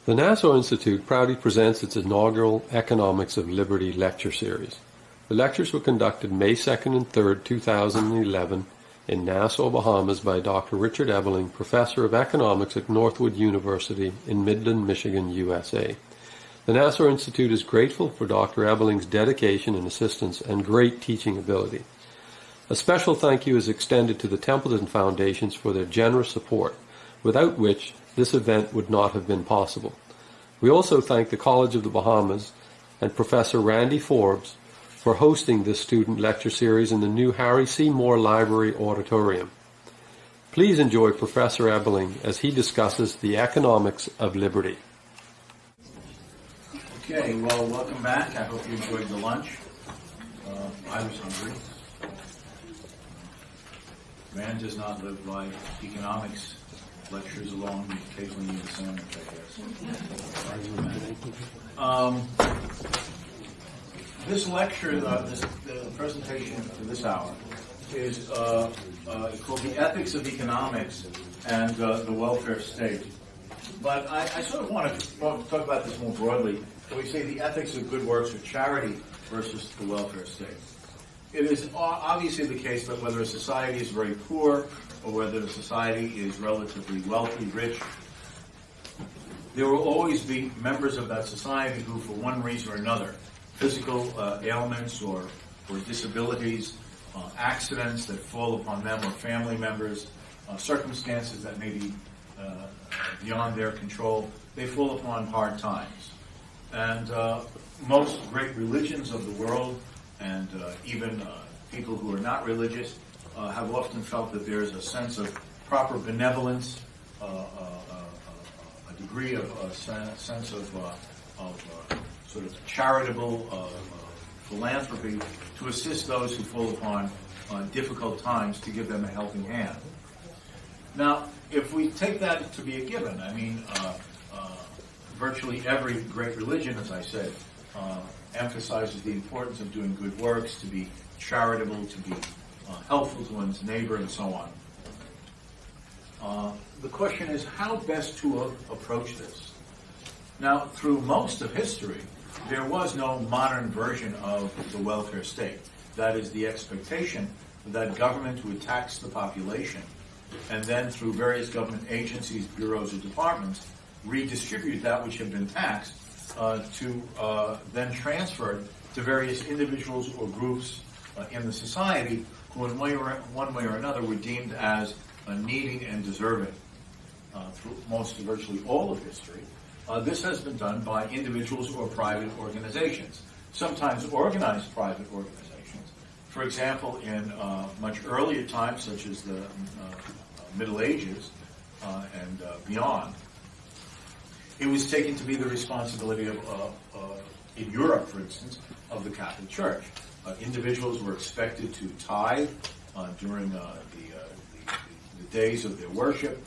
The Nassau Institute proudly presents its inaugural Economics of Liberty lecture series. The lectures were conducted May 2nd and 3rd, 2011 in Nassau, Bahamas by Dr. Richard Ebeling, Professor of Economics at Northwood University in Midland, Michigan, USA. The Nassau Institute is grateful for Dr. Ebeling's dedication and assistance and great teaching ability. A special thank you is extended to the Templeton Foundations for their generous support, without which this event would not have been possible. We also thank the College of the Bahamas and Professor Randy Forbes for hosting this student lecture series in the new Harry C. Moore Library auditorium. Please enjoy Professor Ebeling as he discusses the economics of liberty. Okay, well, welcome back. I hope you enjoyed the lunch. I was hungry. Man does not live life. Economics lectures alone. We occasionally need a sandwich, I guess. This lecture, the presentation for this hour, is called The Ethics of Economics and the Welfare State. But I sort of want to talk about this more broadly. We say the ethics of good works or charity versus the welfare state. It is obviously the case that whether a society is very poor or whether a society is relatively wealthy, rich, there will always be members of that society who, for one reason or another, physical ailments or disabilities, accidents that fall upon them or family members, circumstances that may be beyond their control, they fall upon hard times. And most great religions of the world and even people who are not religious have often felt that there is a sense of proper benevolence, a degree of a sense of sort of charitable philanthropy to assist those who fall upon difficult times, to give them a helping hand. Now, if we take that to be a given, I mean, virtually every great religion, as I said, emphasizes the importance of doing good works, to be charitable, to be helpful to one's neighbor, and so on. The question is how best to approach this. Now, through most of history, there was no modern version of the welfare state. That is, the expectation that government would tax the population and then through various government agencies, bureaus, or departments, redistribute that which had been taxed to then transfer to various individuals or groups in the society who in one way or another were deemed as needing and deserving. Through virtually all of history, this has been done by individuals or private organizations, sometimes organized private organizations. For example, in much earlier times, such as the Middle Ages and beyond, it was taken to be the responsibility of, in Europe, for instance, of the Catholic Church. Individuals were expected to tithe during the days of their worship.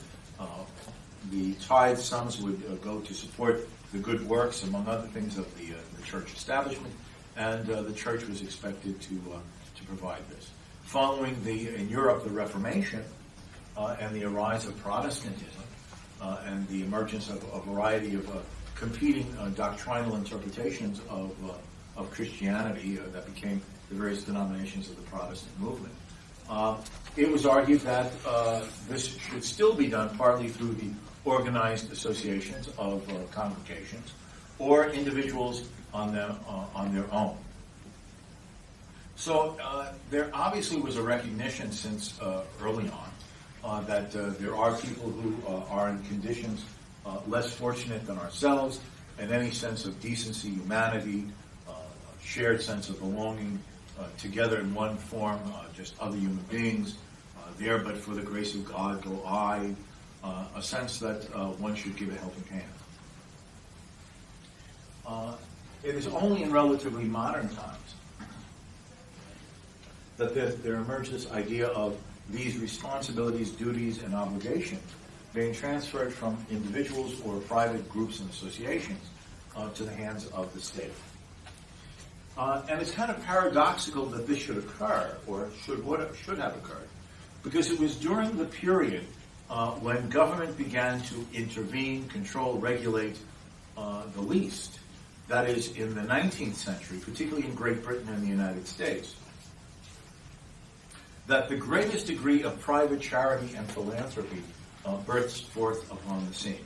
The tithe sums would go to support the good works, among other things, of the church establishment, and the church was expected to provide this. Following in Europe, the Reformation and the rise of Protestantism, and the emergence of a variety of competing doctrinal interpretations of Christianity that became the various denominations of the Protestant movement. It was argued that this should still be done partly through the organized associations of congregations or individuals on their own. So there obviously was a recognition since early on that there are people who are in conditions less fortunate than ourselves, and any sense of decency, humanity, shared sense of belonging, together in one form, just other human beings, there but for the grace of God go I, a sense that one should give a helping hand. It is only in relatively modern times that there emerged this idea of these responsibilities, duties, and obligations being transferred from individuals or private groups and associations to the hands of the state. And it's kind of paradoxical that this should occur, or should have occurred, because it was during the period when government began to intervene, control, regulate the least, that is, in the 19th century, particularly in Great Britain and the United States, that the greatest degree of private charity and philanthropy bursts forth upon the scene.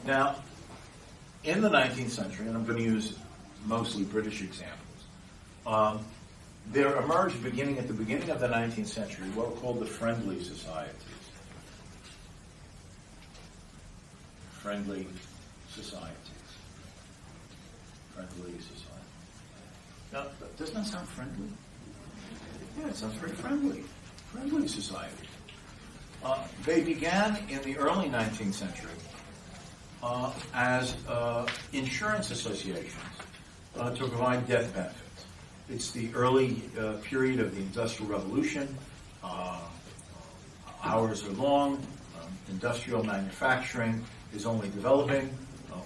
Now, in the 19th century, and I'm going to use mostly British examples, there emerged, beginning at the beginning of the 19th century, what are called the Friendly Societies. Friendly Societies. Friendly Society. Now, doesn't that sound friendly? Yeah, it sounds very friendly. Friendly Society. They began in the early 19th century as insurance associations to provide death benefits. It's the early period of the Industrial Revolution. Hours are long. Industrial manufacturing is only developing,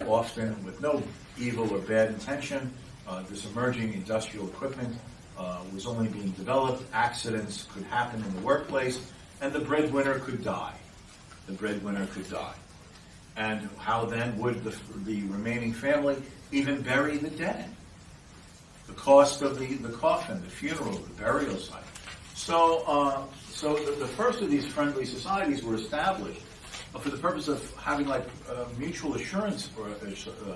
often with no evil or bad intention. This emerging industrial equipment was only being developed. Accidents could happen in the workplace, and the breadwinner could die. The breadwinner could die. And how then would the remaining family even bury the dead? The cost of the coffin, the funeral, the burial site. So the first of these friendly societies were established for the purpose of having like mutual assurance or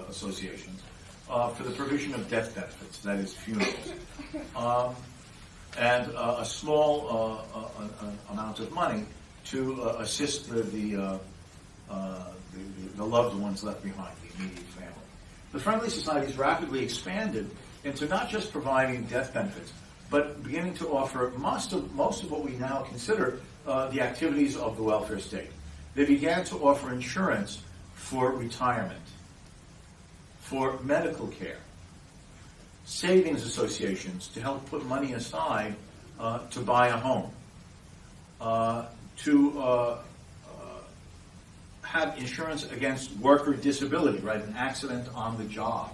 associations for the provision of death benefits, that is, funerals, and a small amount of money to assist the loved ones left behind, the immediate family. The friendly societies rapidly expanded into not just providing death benefits, but beginning to offer most of what we now consider the activities of the welfare state. They began to offer insurance for retirement, for medical care, savings associations to help put money aside to buy a home, to have insurance against worker disability, right? An accident on the job,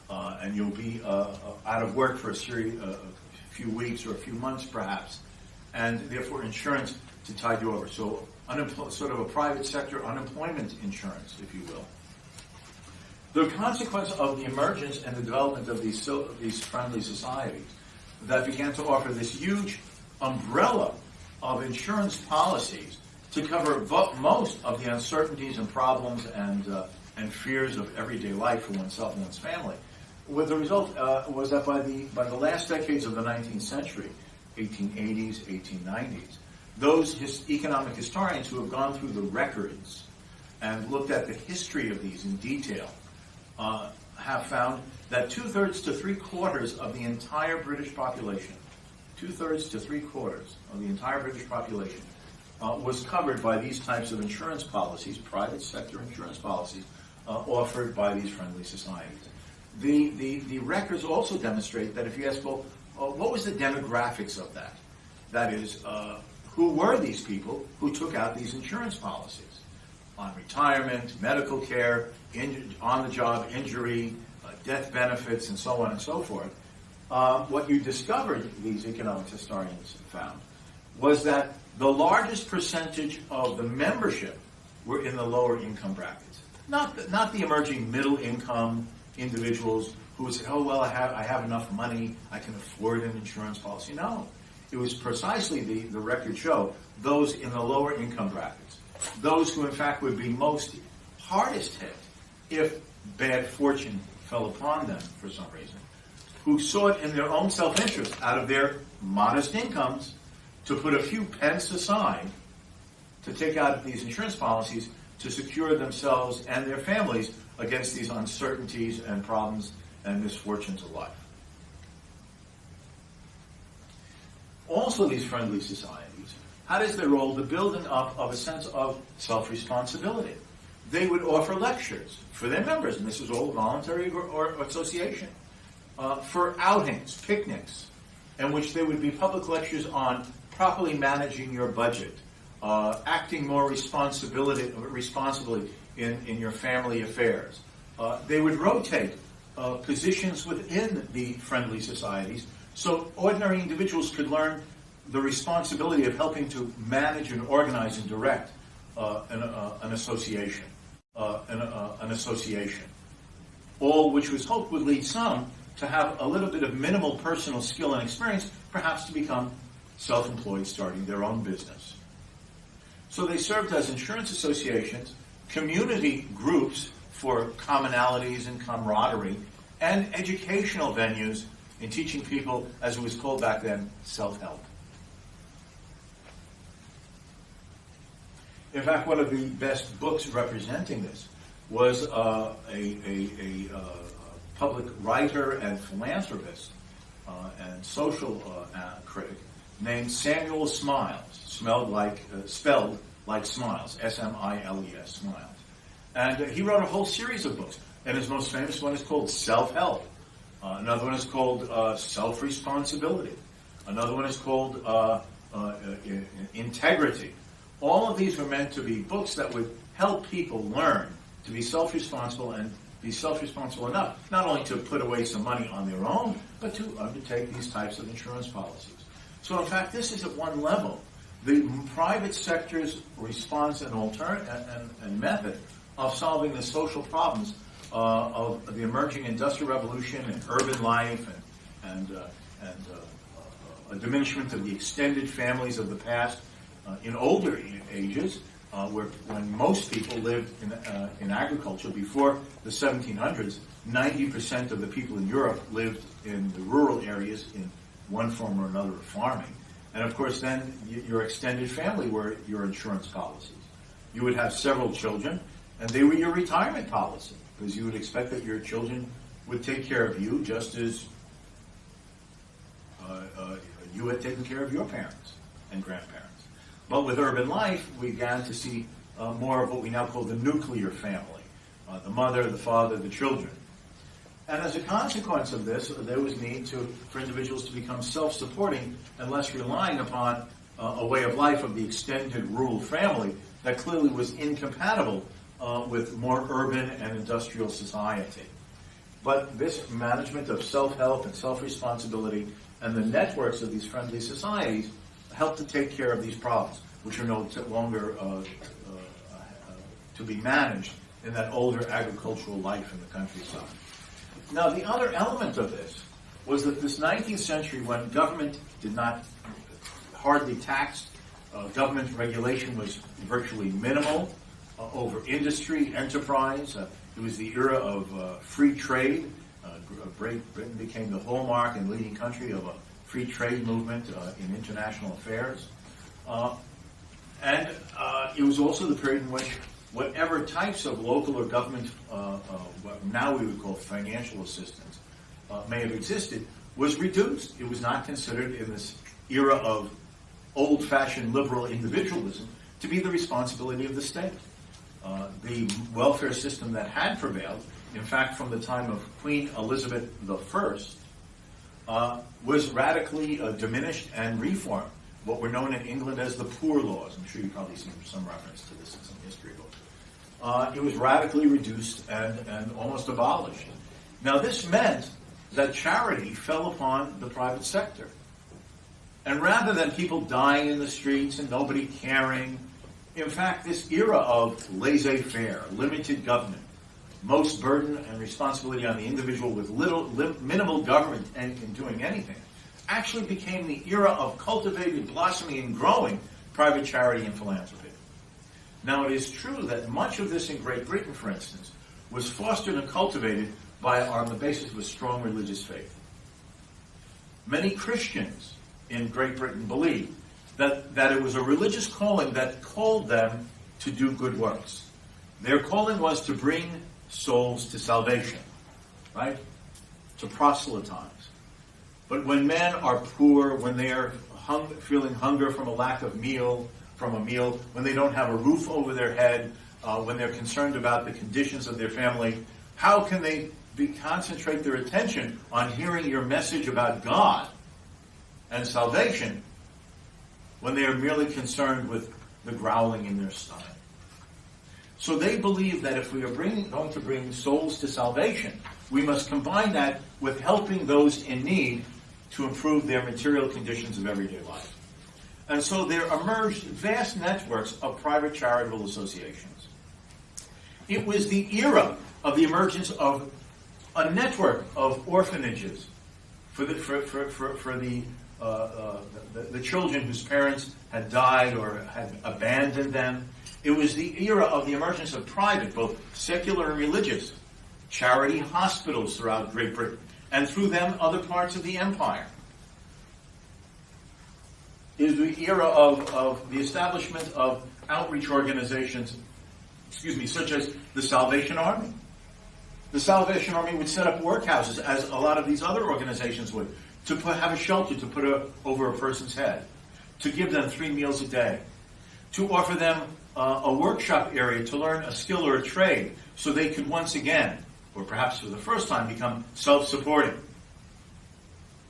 and you'll be out of work for a few weeks or a few months, perhaps, and therefore insurance to tide you over. So, sort of a private sector unemployment insurance, if you will. The consequence of the emergence and the development of these friendly societies that began to offer this huge umbrella of insurance policies to cover most of the uncertainties and problems and fears of everyday life for oneself and one's family. What the result was that by the last decades of the 19th century, 1880s, 1890s, those economic historians who have gone through the records and looked at the history of these in detail have found that 2/3 to 3/4 of the entire British population, 2/3 to 3/4 of the entire British population was covered by these types of insurance policies, private sector insurance policies, offered by these friendly societies. The records also demonstrate that if you ask, well, what was the demographics of that? That is, who were these people who took out these insurance policies on retirement, medical care, on-the-job injury, death benefits, and so on and so forth? What you discovered, these economic historians found, was that the largest percentage of the membership were in the lower income brackets. Not the emerging middle income individuals who would say, oh, well, I have enough money, I can afford an insurance policy. No. It was precisely, the records show, those in the lower income brackets. Those who, in fact, would be most hardest hit if bad fortune fell upon them for some reason, who sought in their own self-interest, out of their modest incomes, to put a few pence aside to take out these insurance policies to secure themselves and their families against these uncertainties and problems and misfortunes of life. Also, these friendly societies had as their role the building up of a sense of self-responsibility. They would offer lectures for their members, and this is all voluntary or association, for outings, picnics, in which there would be public lectures on properly managing your budget, acting more responsibly in your family affairs. They would rotate positions within the friendly societies so ordinary individuals could learn the responsibility of helping to manage and organize and direct an association. an association, all which was hoped would lead some to have a little bit of minimal personal skill and experience, perhaps to become self-employed, starting their own business. So they served as insurance associations, community groups for commonalities and camaraderie, and educational venues in teaching people, as it was called back then, self-help. In fact, one of the best books representing this was a public writer and philanthropist and social critic named Samuel Smiles, spelled like Smiles, S-M-I-L-E-S, Smiles. And he wrote a whole series of books. And his most famous one is called Self-Help. Another one is called Self-Responsibility. Another one is called Integrity. All of these were meant to be books that would help people learn to be self-responsible and be self-responsible enough, not only to put away some money on their own, but to undertake these types of insurance policies. So in fact, this is at one level. The private sector's response and method of solving the social problems of the emerging industrial revolution and urban life and a diminishment of the extended families of the past in older ages, when most people lived in agriculture. Before the 1700s, 90% of the people in Europe lived in the rural areas in one form or another of farming. And of course then your extended family were your insurance policies. You would have several children, and they were your retirement policy, because you would expect that your children would take care of you just as you had taken care of your parents and grandparents. But with urban life, we began to see more of what we now call the nuclear family, the mother, the father, the children. And as a consequence of this, there was need for individuals to become self-supporting and less relying upon a way of life of the extended rural family that clearly was incompatible with more urban and industrial society. But this management of self-help and self-responsibility and the networks of these friendly societies help to take care of these problems, which are no longer to be managed in that older agricultural life in the countryside. Now, the other element of this was that this 19th century, when government did not hardly taxed, government regulation was virtually minimal over industry, enterprise. It was the era of free trade. Great Britain became the hallmark and leading country of a free trade movement in international affairs. And it was also the period in which whatever types of local or government, what now we would call financial assistance, may have existed, was reduced. It was not considered in this era of old-fashioned liberal individualism to be the responsibility of the state. The welfare system that had prevailed, in fact, from the time of Queen Elizabeth I, was radically diminished and reformed. What were known in England as the Poor Laws. I'm sure you've probably seen some reference to this in some history books. It was radically reduced and almost abolished. Now, this meant that charity fell upon the private sector. And rather than people dying in the streets and nobody caring, in fact, this era of laissez-faire, limited government, most burden and responsibility on the individual with minimal government and in doing anything, actually became the era of cultivated, blossoming, and growing private charity and philanthropy. Now, it is true that much of this in Great Britain, for instance, was fostered and cultivated on the basis of a strong religious faith. Many Christians in Great Britain believed that it was a religious calling that called them to do good works. Their calling was to bring souls to salvation, right? To proselytize. But when men are poor, when they are feeling hunger from a lack of meal, when they don't have a roof over their head, when they're concerned about the conditions of their family, how can they concentrate their attention on hearing your message about God and salvation when they are merely concerned with the growling in their stomach? So they believe that if we are going to bring souls to salvation, we must combine that with helping those in need to improve their material conditions of everyday life. And so there emerged vast networks of private charitable associations. It was the era of the emergence of a network of orphanages for the children whose parents had died or had abandoned them. It was the era of the emergence of private, both secular and religious, charity hospitals throughout Great Britain, and through them other parts of the empire. It is the era of the establishment of outreach organizations, such as the Salvation Army. The Salvation Army would set up workhouses, as a lot of these other organizations would, to have a shelter to put over a person's head, to give them 3 meals a day, to offer them a workshop area to learn a skill or a trade so they could once again, or perhaps for the first time, become self-supporting.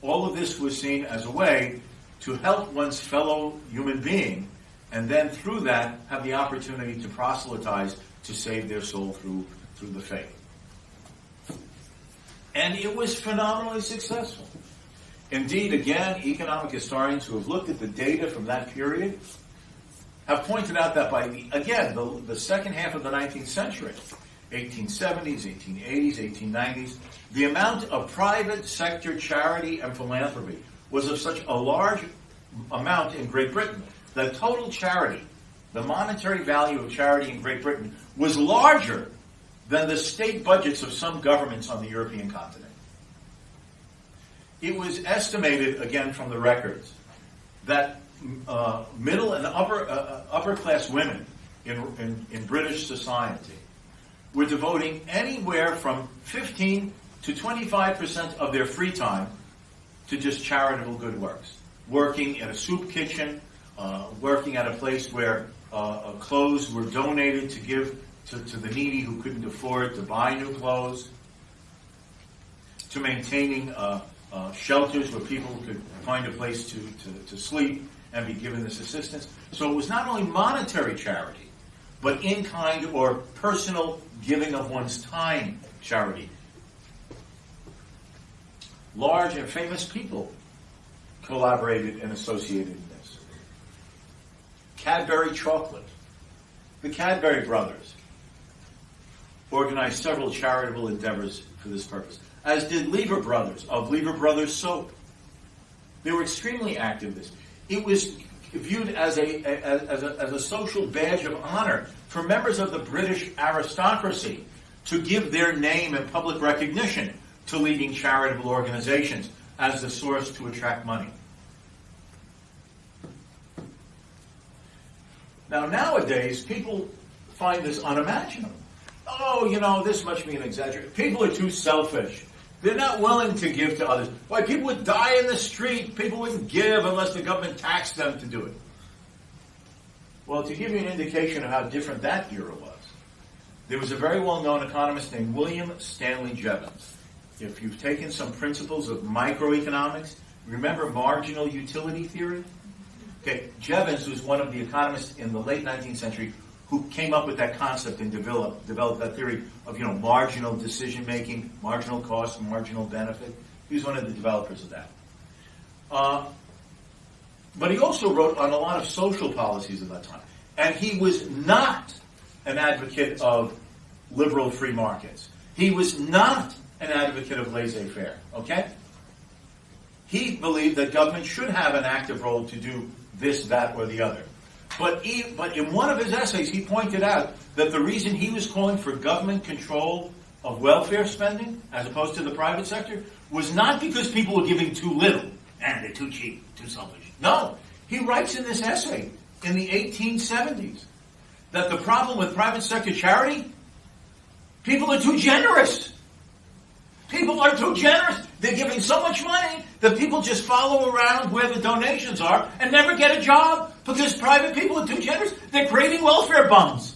All of this was seen as a way to help one's fellow human being, and then through that have the opportunity to proselytize, to save their soul through the faith. And it was phenomenally successful. Indeed, again, economic historians who have looked at the data from that period have pointed out that by the second half of the 19th century, 1870s, 1880s, 1890s, the amount of private sector charity and philanthropy was of such a large amount in Great Britain that total charity, the monetary value of charity in Great Britain, was larger than the state budgets of some governments on the European continent. It was estimated, again from the records, that middle and upper class women in British society were devoting anywhere from 15 to 25% of their free time to just charitable good works. Working in a soup kitchen, working at a place where clothes were donated to give to the needy who couldn't afford to buy new clothes, to maintaining shelters where people could find a place to sleep and be given this assistance. So it was not only monetary charity, but in-kind or personal giving of one's time charity. Large and famous people collaborated and associated in this. Cadbury Chocolate, the Cadbury brothers, organized several charitable endeavors for this purpose, as did Lever Brothers, of Lever Brothers Soap. They were extremely active in this. It was viewed as a social badge of honor for members of the British aristocracy to give their name and public recognition to leading charitable organizations as the source to attract money. Now, nowadays, people find this unimaginable. Oh, this must be an exaggeration. People are too selfish. They're not willing to give to others. Why, people would die in the street. People wouldn't give unless the government taxed them to do it. Well, to give you an indication of how different that era was, there was a very well-known economist named William Stanley Jevons. If you've taken some principles of microeconomics, remember marginal utility theory? Okay, Jevons was one of the economists in the late 19th century who came up with that concept and developed that theory of marginal decision-making, marginal cost, marginal benefit. He was one of the developers of that. But he also wrote on a lot of social policies at that time. And he was not an advocate of liberal free markets. He was not an advocate of laissez-faire, okay? He believed that government should have an active role to do this, that, or the other. But in one of his essays, he pointed out that the reason he was calling for government control of welfare spending, as opposed to the private sector, was not because people were giving too little, and they're too cheap, too selfish. No, he writes in this essay in the 1870s that the problem with private sector charity, people are too generous. People are too generous. They're giving so much money that people just follow around where the donations are and never get a job because private people are too generous. They're creating welfare bums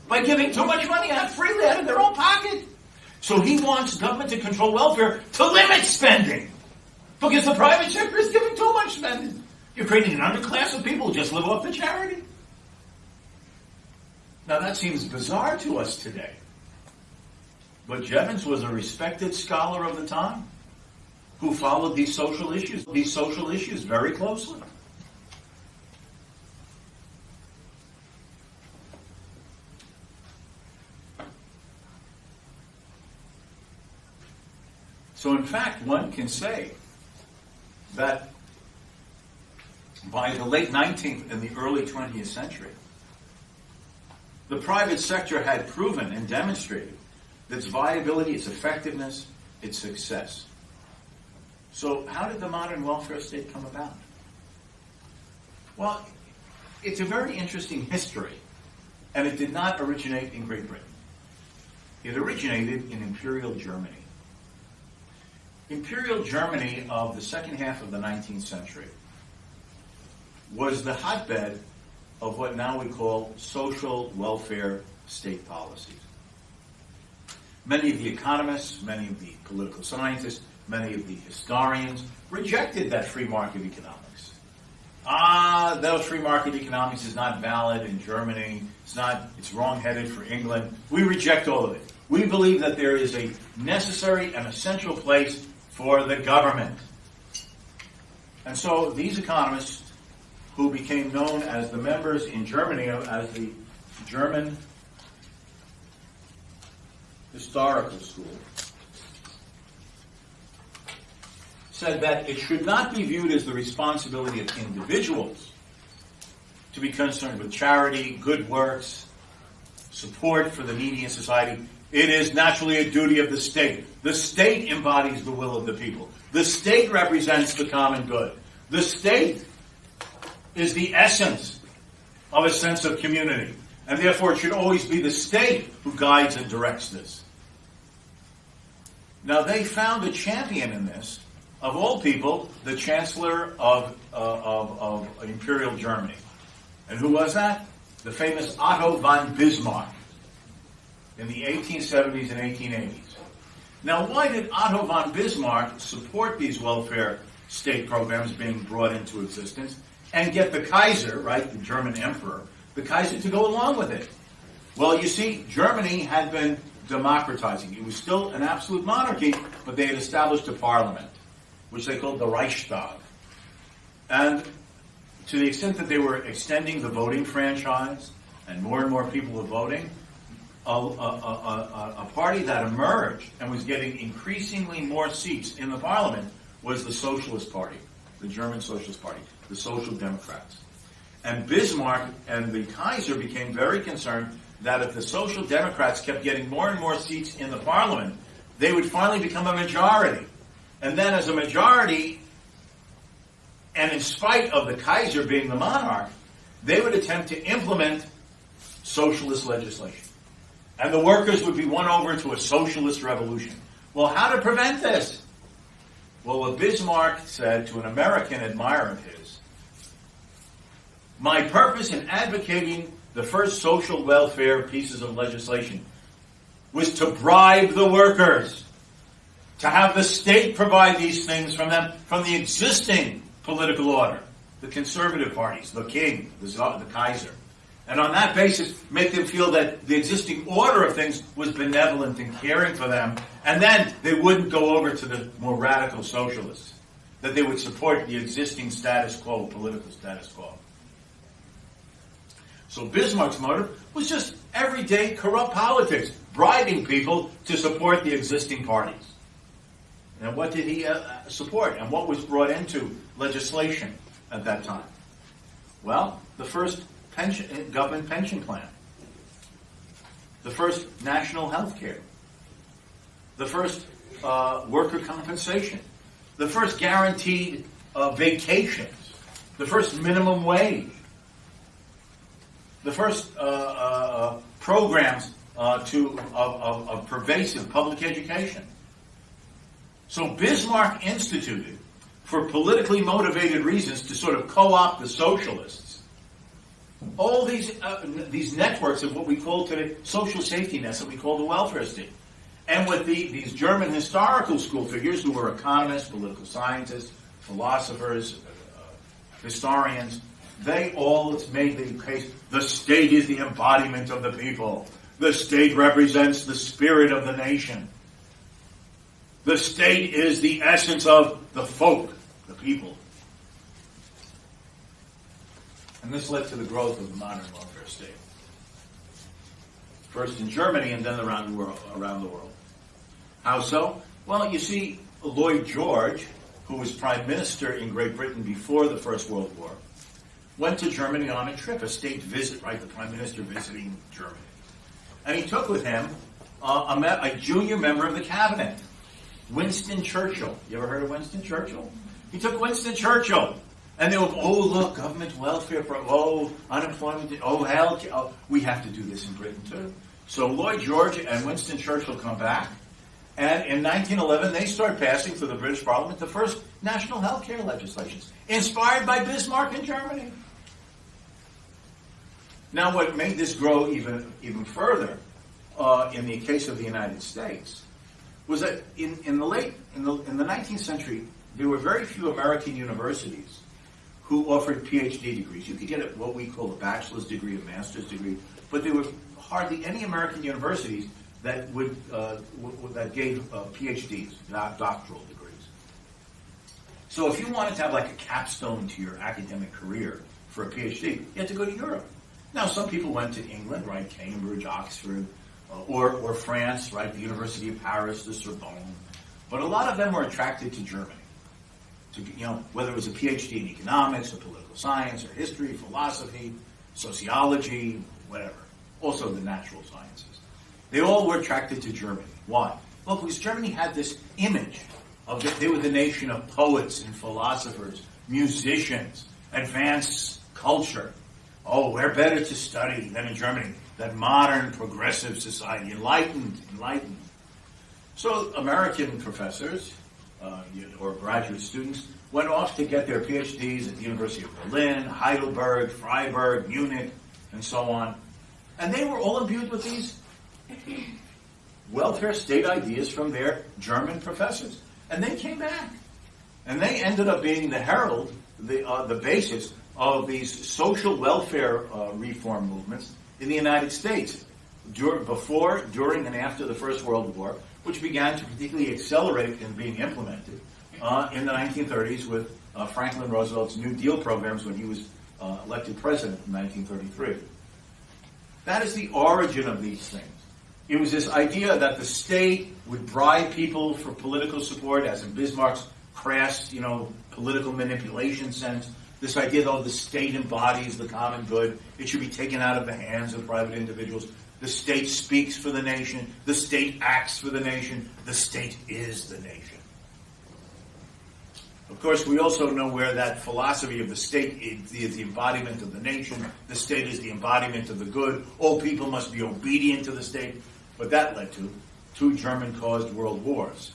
by giving too much money out freely out of their own pocket. So he wants government to control welfare to limit spending because the private sector is giving too much spending. You're creating an underclass of people who just live off the charity. Now that seems bizarre to us today. But Jevons was a respected scholar of the time who followed these social issues very closely. So in fact, one can say that by the late 19th and the early 20th century, the private sector had proven and demonstrated its viability, its effectiveness, its success. So how did the modern welfare state come about? Well, it's a very interesting history, and it did not originate in Great Britain. It originated in Imperial Germany. Imperial Germany of the second half of the 19th century was the hotbed of what now we call social welfare state policies. Many of the economists, many of the political scientists, many of the historians rejected that free market economics. That free market economics is not valid in Germany. It's wrong-headed for England. We reject all of it. We believe that there is a necessary and essential place for the government. And so these economists, who became known as the members in Germany as the German Historical School, said that it should not be viewed as the responsibility of individuals to be concerned with charity, good works, support for the needy in society. It is naturally a duty of the state. The state embodies the will of the people. The state represents the common good. The state is the essence of a sense of community. And therefore it should always be the state who guides and directs this. Now they found a champion in this, of all people, the Chancellor of Imperial Germany. And who was that? The famous Otto von Bismarck in the 1870s and 1880s. Now why did Otto von Bismarck support these welfare state programs being brought into existence and get the Kaiser, right, the German emperor, the Kaiser to go along with it? Well, you see, Germany had been democratizing. It was still an absolute monarchy, but they had established a parliament, which they called the Reichstag. And to the extent that they were extending the voting franchise and more people were voting, a party that emerged and was getting increasingly more seats in the parliament was the Socialist Party, the German Socialist Party, the Social Democrats. And Bismarck and the Kaiser became very concerned that if the Social Democrats kept getting more and more seats in the parliament, they would finally become a majority. And then as a majority, and in spite of the Kaiser being the monarch, they would attempt to implement socialist legislation. And the workers would be won over to a socialist revolution. Well, how to prevent this? Well, what Bismarck said to an American admirer of his, my purpose in advocating the first social welfare pieces of legislation was to bribe the workers, to have the state provide these things from them, from the existing political order, the conservative parties, the king, the Kaiser. And on that basis, make them feel that the existing order of things was benevolent and caring for them, and then they wouldn't go over to the more radical socialists, that they would support the existing status quo, political status quo. So Bismarck's motive was just everyday corrupt politics, bribing people to support the existing parties. And what did he support? And what was brought into legislation at that time? Well, the first government pension plan, the first national health care, the first worker compensation, the first guaranteed vacations, the first minimum wage, the first programs of pervasive public education. So Bismarck instituted, for politically motivated reasons, to sort of co-opt the socialists, all these networks of what we call today social safety nets that we call the welfare state. And with these German historical school figures who were economists, political scientists, philosophers, historians, they all made the case, the state is the embodiment of the people. The state represents the spirit of the nation. The state is the essence of the folk, the people. And this led to the growth of the modern welfare state. First in Germany and then around the world. How so? Well, you see, Lloyd George, who was prime minister in Great Britain before the First World War, went to Germany on a trip, a state visit, right? The prime minister visiting Germany. And he took with him a junior member of the cabinet, Winston Churchill. You ever heard of Winston Churchill? He took Winston Churchill. And they were, oh, look, government welfare, unemployment, health. Oh, we have to do this in Britain, too. So Lloyd George and Winston Churchill come back. And in 1911, they start passing through the British Parliament the first national health care legislations, inspired by Bismarck in Germany. Now, what made this grow even further in the case of the United States was that in the 19th century, there were very few American universities who offered PhD degrees. You could get what we call a bachelor's degree, a master's degree, but there were hardly any American universities that that gave PhDs, doctoral degrees. So if you wanted to have like a capstone to your academic career for a PhD, you had to go to Europe. Now, some people went to England, right, Cambridge, Oxford, or France, right, the University of Paris, the Sorbonne. But a lot of them were attracted to Germany. Whether it was a PhD in economics or political science or history, philosophy, sociology, whatever. Also the natural sciences. They all were attracted to Germany. Why? Well, because Germany had this image of that they were the nation of poets and philosophers, musicians, advanced culture. Oh, where better to study than in Germany? That modern, progressive society, enlightened. So American professors or graduate students went off to get their PhDs at the University of Berlin, Heidelberg, Freiburg, Munich, and so on. And they were all imbued with these welfare state ideas from their German professors. And they came back. And they ended up being the herald, the basis of these social welfare reform movements in the United States before, during, and after the First World War, which began to particularly accelerate in being implemented in the 1930s with Franklin Roosevelt's New Deal programs when he was elected president in 1933. That is the origin of these things. It was this idea that the state would bribe people for political support, as in Bismarck's crass, political manipulation sense. This idea, though, the state embodies the common good. It should be taken out of the hands of private individuals. The state speaks for the nation. The state acts for the nation. The state is the nation. Of course, we also know where that philosophy of the state is the embodiment of the nation. The state is the embodiment of the good. All people must be obedient to the state. But that led to 2 German-caused world wars.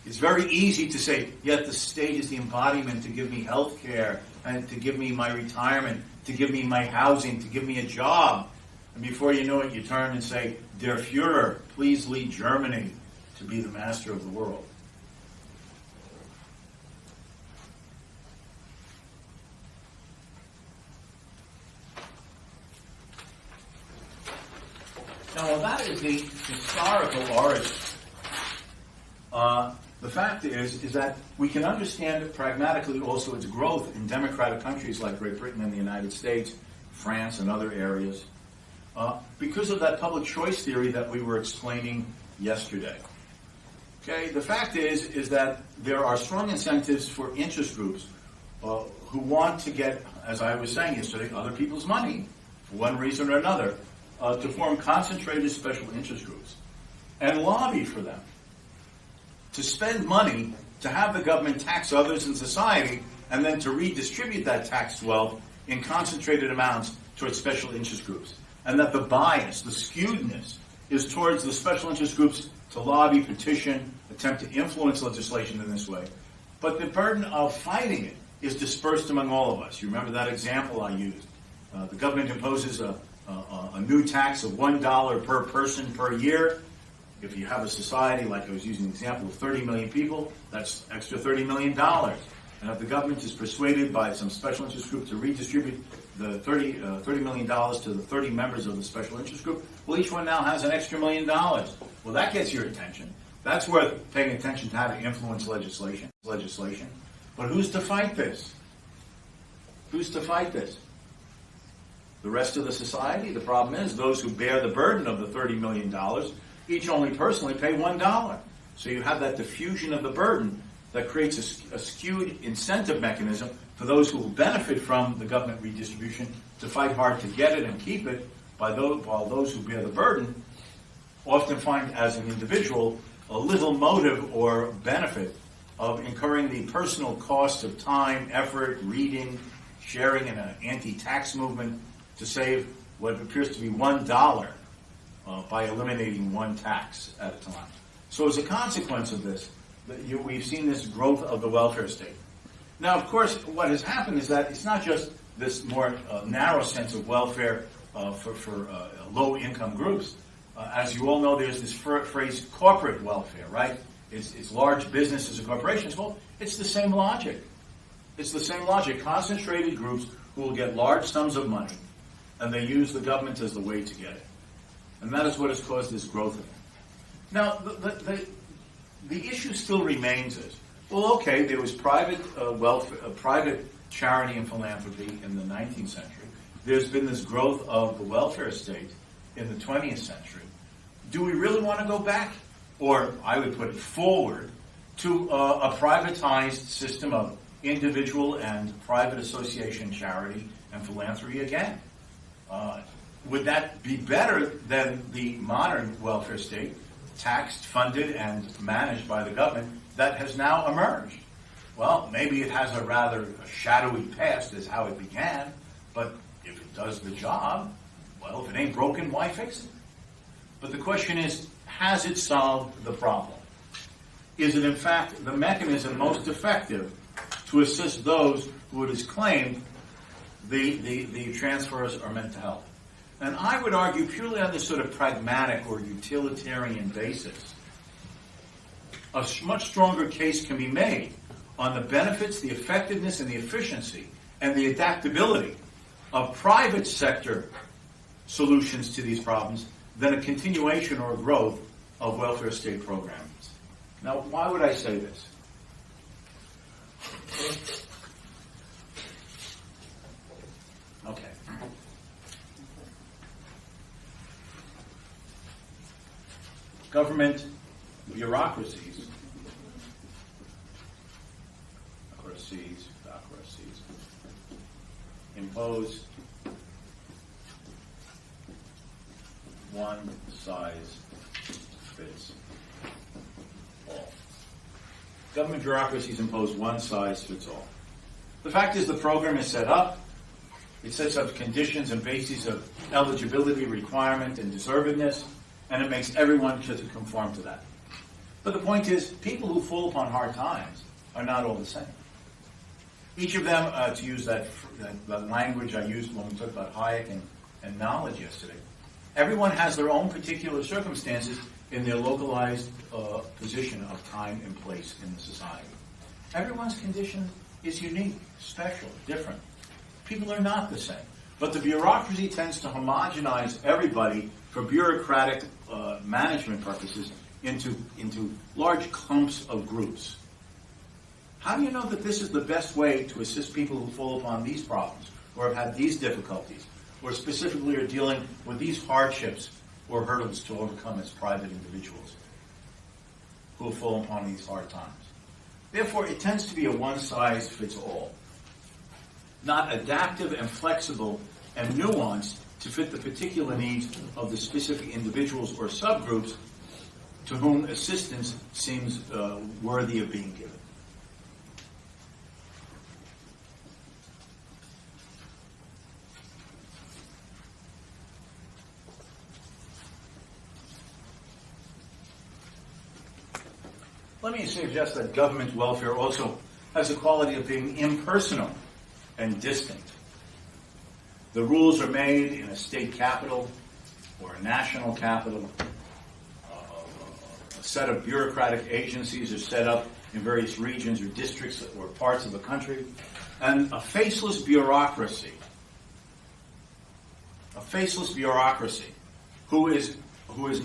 It's very easy to say, yet the state is the embodiment to give me health care, and to give me my retirement, to give me my housing, to give me a job. And before you know it, you turn and say, Der Führer, please lead Germany to be the master of the world. Now, while that is the historical origin, the fact is that we can understand pragmatically also its growth in democratic countries like Great Britain and the United States, France, and other areas, because of that public choice theory that we were explaining yesterday. Okay, the fact is that there are strong incentives for interest groups who want to get, as I was saying yesterday, other people's money for one reason or another, to form concentrated special interest groups and lobby for them to spend money to have the government tax others in society and then to redistribute that tax wealth in concentrated amounts towards special interest groups. And that the bias, the skewedness, is towards the special interest groups to lobby, petition, attempt to influence legislation in this way. But the burden of fighting it is dispersed among all of us. You remember that example I used. The government imposes a new tax of $1 per person per year. If you have a society, like I was using the example of 30 million people, that's extra $30 million. And if the government is persuaded by some special interest group to redistribute the $30 million to the 30 members of the special interest group, well, each one now has an extra $1 million. Well, that gets your attention. That's worth paying attention to how to influence legislation. But who's to fight this? Who's to fight this? The rest of the society? The problem is those who bear the burden of the $30 million each only personally pay $1. So you have that diffusion of the burden that creates a skewed incentive mechanism for those who will benefit from the government redistribution to fight hard to get it and keep it, while those who bear the burden often find as an individual a little motive or benefit of incurring the personal cost of time, effort, reading, sharing in an anti-tax movement to save what appears to be $1 by eliminating one tax at a time. So as a consequence of this, we've seen this growth of the welfare state. Now, of course, what has happened is that it's not just this more narrow sense of welfare for low-income groups. As you all know, there's this phrase corporate welfare, right? It's large businesses and corporations. Well, it's the same logic. It's the same logic. Concentrated groups who will get large sums of money, and they use the government as the way to get it. And that is what has caused this growth of it. Now, the issue still remains is, well, okay, there was private private charity and philanthropy in the 19th century. There's been this growth of the welfare state in the 20th century. Do we really want to go back, or I would put it forward, to a privatized system of individual and private association charity and philanthropy again? Would that be better than the modern welfare state, taxed, funded, and managed by the government, that has now emerged? Well, maybe it has a rather shadowy past as how it began, but if it does the job, well, if it ain't broken, why fix it? But the question is, has it solved the problem? Is it, in fact, the mechanism most effective to assist those who it is claimed the transfers are meant to help? And I would argue, purely on this sort of pragmatic or utilitarian basis, a much stronger case can be made on the benefits, the effectiveness, and the efficiency, and the adaptability of private sector solutions to these problems than a continuation or growth of welfare state programs. Now, why would I say this? Okay. Government bureaucracies impose one size fits all. Government bureaucracies impose one size fits all. The fact is the program is set up. It sets up conditions and bases of eligibility, requirement, and deservedness, and it makes everyone to conform to that. But the point is, people who fall upon hard times are not all the same. Each of them, to use that language I used when we talked about Hayek and knowledge yesterday, everyone has their own particular circumstances in their localized position of time and place in the society. Everyone's condition is unique, special, different. People are not the same. But the bureaucracy tends to homogenize everybody for bureaucratic management purposes into large clumps of groups. How do you know that this is the best way to assist people who fall upon these problems, or have had these difficulties, or specifically are dealing with these hardships or hurdles to overcome as private individuals who have fallen upon these hard times? Therefore, it tends to be a one-size-fits-all, not adaptive and flexible and nuanced to fit the particular needs of the specific individuals or subgroups to whom assistance seems worthy of being given. Let me suggest that government welfare also has the quality of being impersonal and distant. The rules are made in a state capital or a national capital. A set of bureaucratic agencies are set up in various regions or districts or parts of the country. And a faceless bureaucracy who is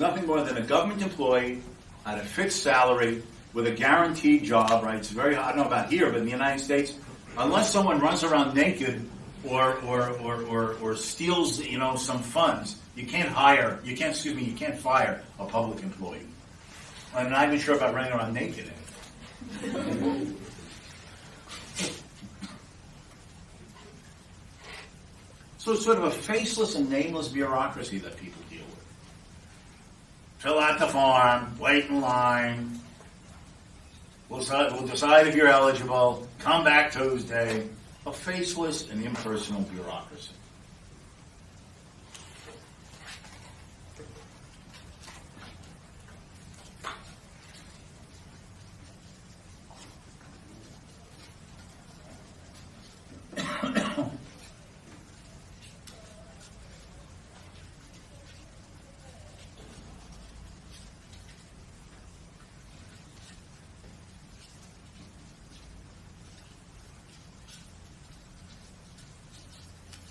nothing more than a government employee at a fixed salary with a guaranteed job, right? It's very, I don't know about here, but in the United States, unless someone runs around naked or steals, some funds, you can't fire a public employee. I'm not even sure about running around naked in it. So it's sort of a faceless and nameless bureaucracy that people deal with. Fill out the form, wait in line, we'll decide if you're eligible, come back Tuesday. A faceless and impersonal bureaucracy.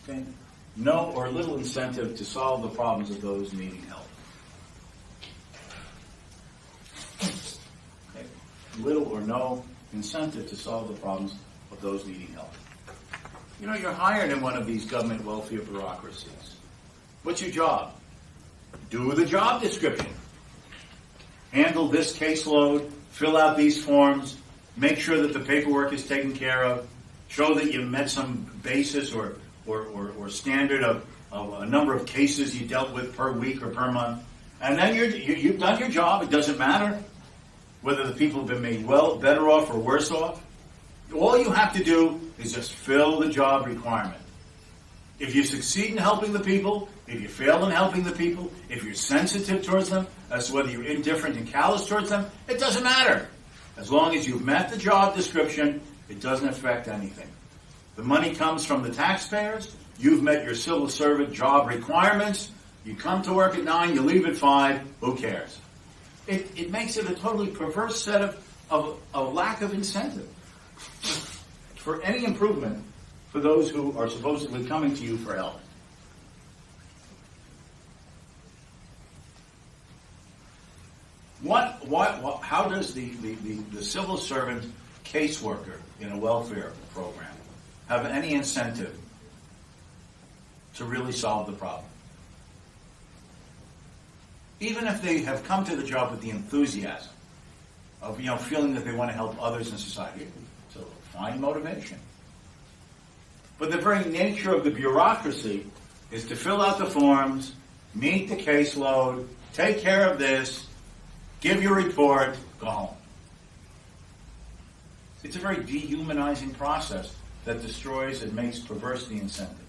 Okay. No or little incentive to solve the problems of those needing help. Okay. Little or no incentive to solve the problems of those needing help. You know, you're hired in one of these government welfare bureaucracies. What's your job? Do the job description. Handle this caseload, fill out these forms, make sure that the paperwork is taken care of, show that you met some basis or standard of a number of cases you dealt with per week or per month. And then you've done your job. It doesn't matter whether the people have been made better off or worse off. All you have to do is just fill the job requirement. If you succeed in helping the people, if you fail in helping the people, if you're sensitive towards them, as to whether you're indifferent and callous towards them, it doesn't matter. As long as you've met the job description, it doesn't affect anything. The money comes from the taxpayers. You've met your civil servant job requirements. You come to work at 9, you leave at 5. Who cares? It makes it a totally perverse set of lack of incentive for any improvement for those who are supposedly coming to you for help. How does the civil servant caseworker in a welfare program have any incentive to really solve the problem? Even if they have come to the job with the enthusiasm of feeling that they want to help others in society, it's a fine motivation. But the very nature of the bureaucracy is to fill out the forms, meet the caseload, take care of this, give your report, go home. It's a very dehumanizing process that destroys and makes perverse the incentives.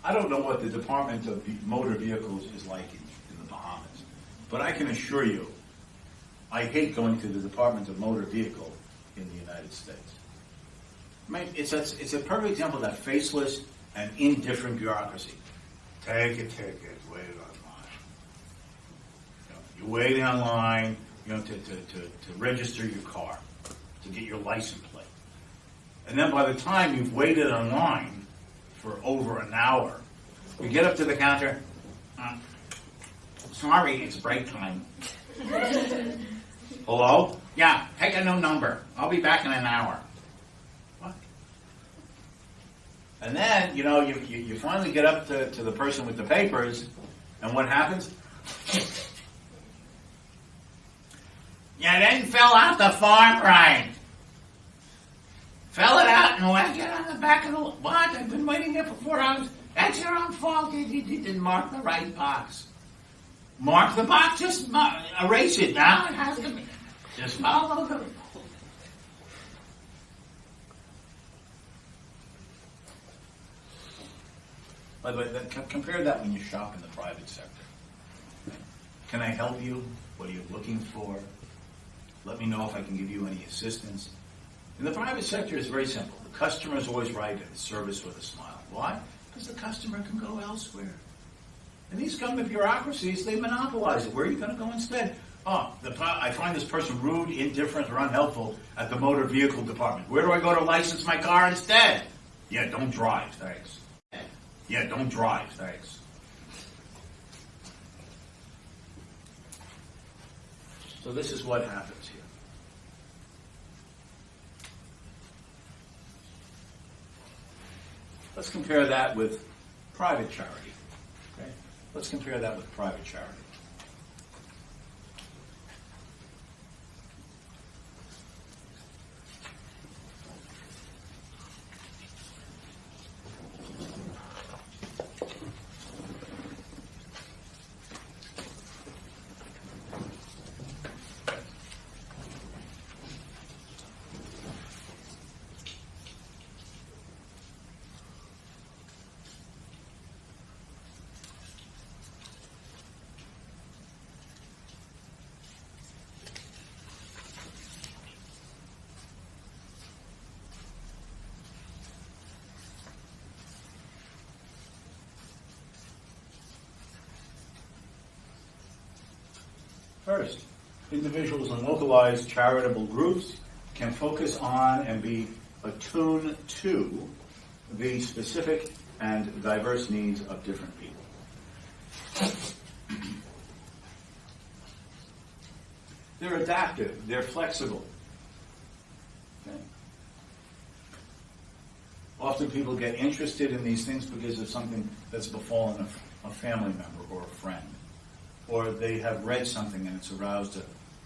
I don't know what the Department of Motor Vehicles is like in the Bahamas, but I can assure you, I hate going to the Department of Motor Vehicle in the United States. I mean, it's a perfect example of that faceless and indifferent bureaucracy. Take a ticket, wait online. You wait online, to register your car, to get your license plate. And then by the time you've waited online for over an hour, you get up to the counter. Sorry, it's break time. Hello? Yeah, take a new number. I'll be back in an hour. What? And then, you finally get up to the person with the papers, and what happens? You didn't fill out the form right. Fill it out and whack it on the back of the... What? I've been waiting here for 4 hours. That's your own fault. You didn't mark the right box. Mark the box. Just erase it now. It has to be... Just follow the... By the way, compare that when you shop in the private sector. Can I help you? What are you looking for? Let me know if I can give you any assistance. In the private sector, it's very simple. The customer is always right and it's service with a smile. Why? Because the customer can go elsewhere. And these government bureaucracies, they monopolize it. Where are you going to go instead? I find this person rude, indifferent, or unhelpful at the motor vehicle department. Where do I go to license my car instead? Yeah, don't drive, thanks. Yeah, don't drive, thanks. So this is what happens here. Let's compare that with private charity. Okay? Let's compare that with private charity. First, individuals and localized charitable groups can focus on and be attuned to the specific and diverse needs of different people. They're adaptive, they're flexible. Okay. Often people get interested in these things because of something that's befallen a family member or a friend. Or they have read something and it's aroused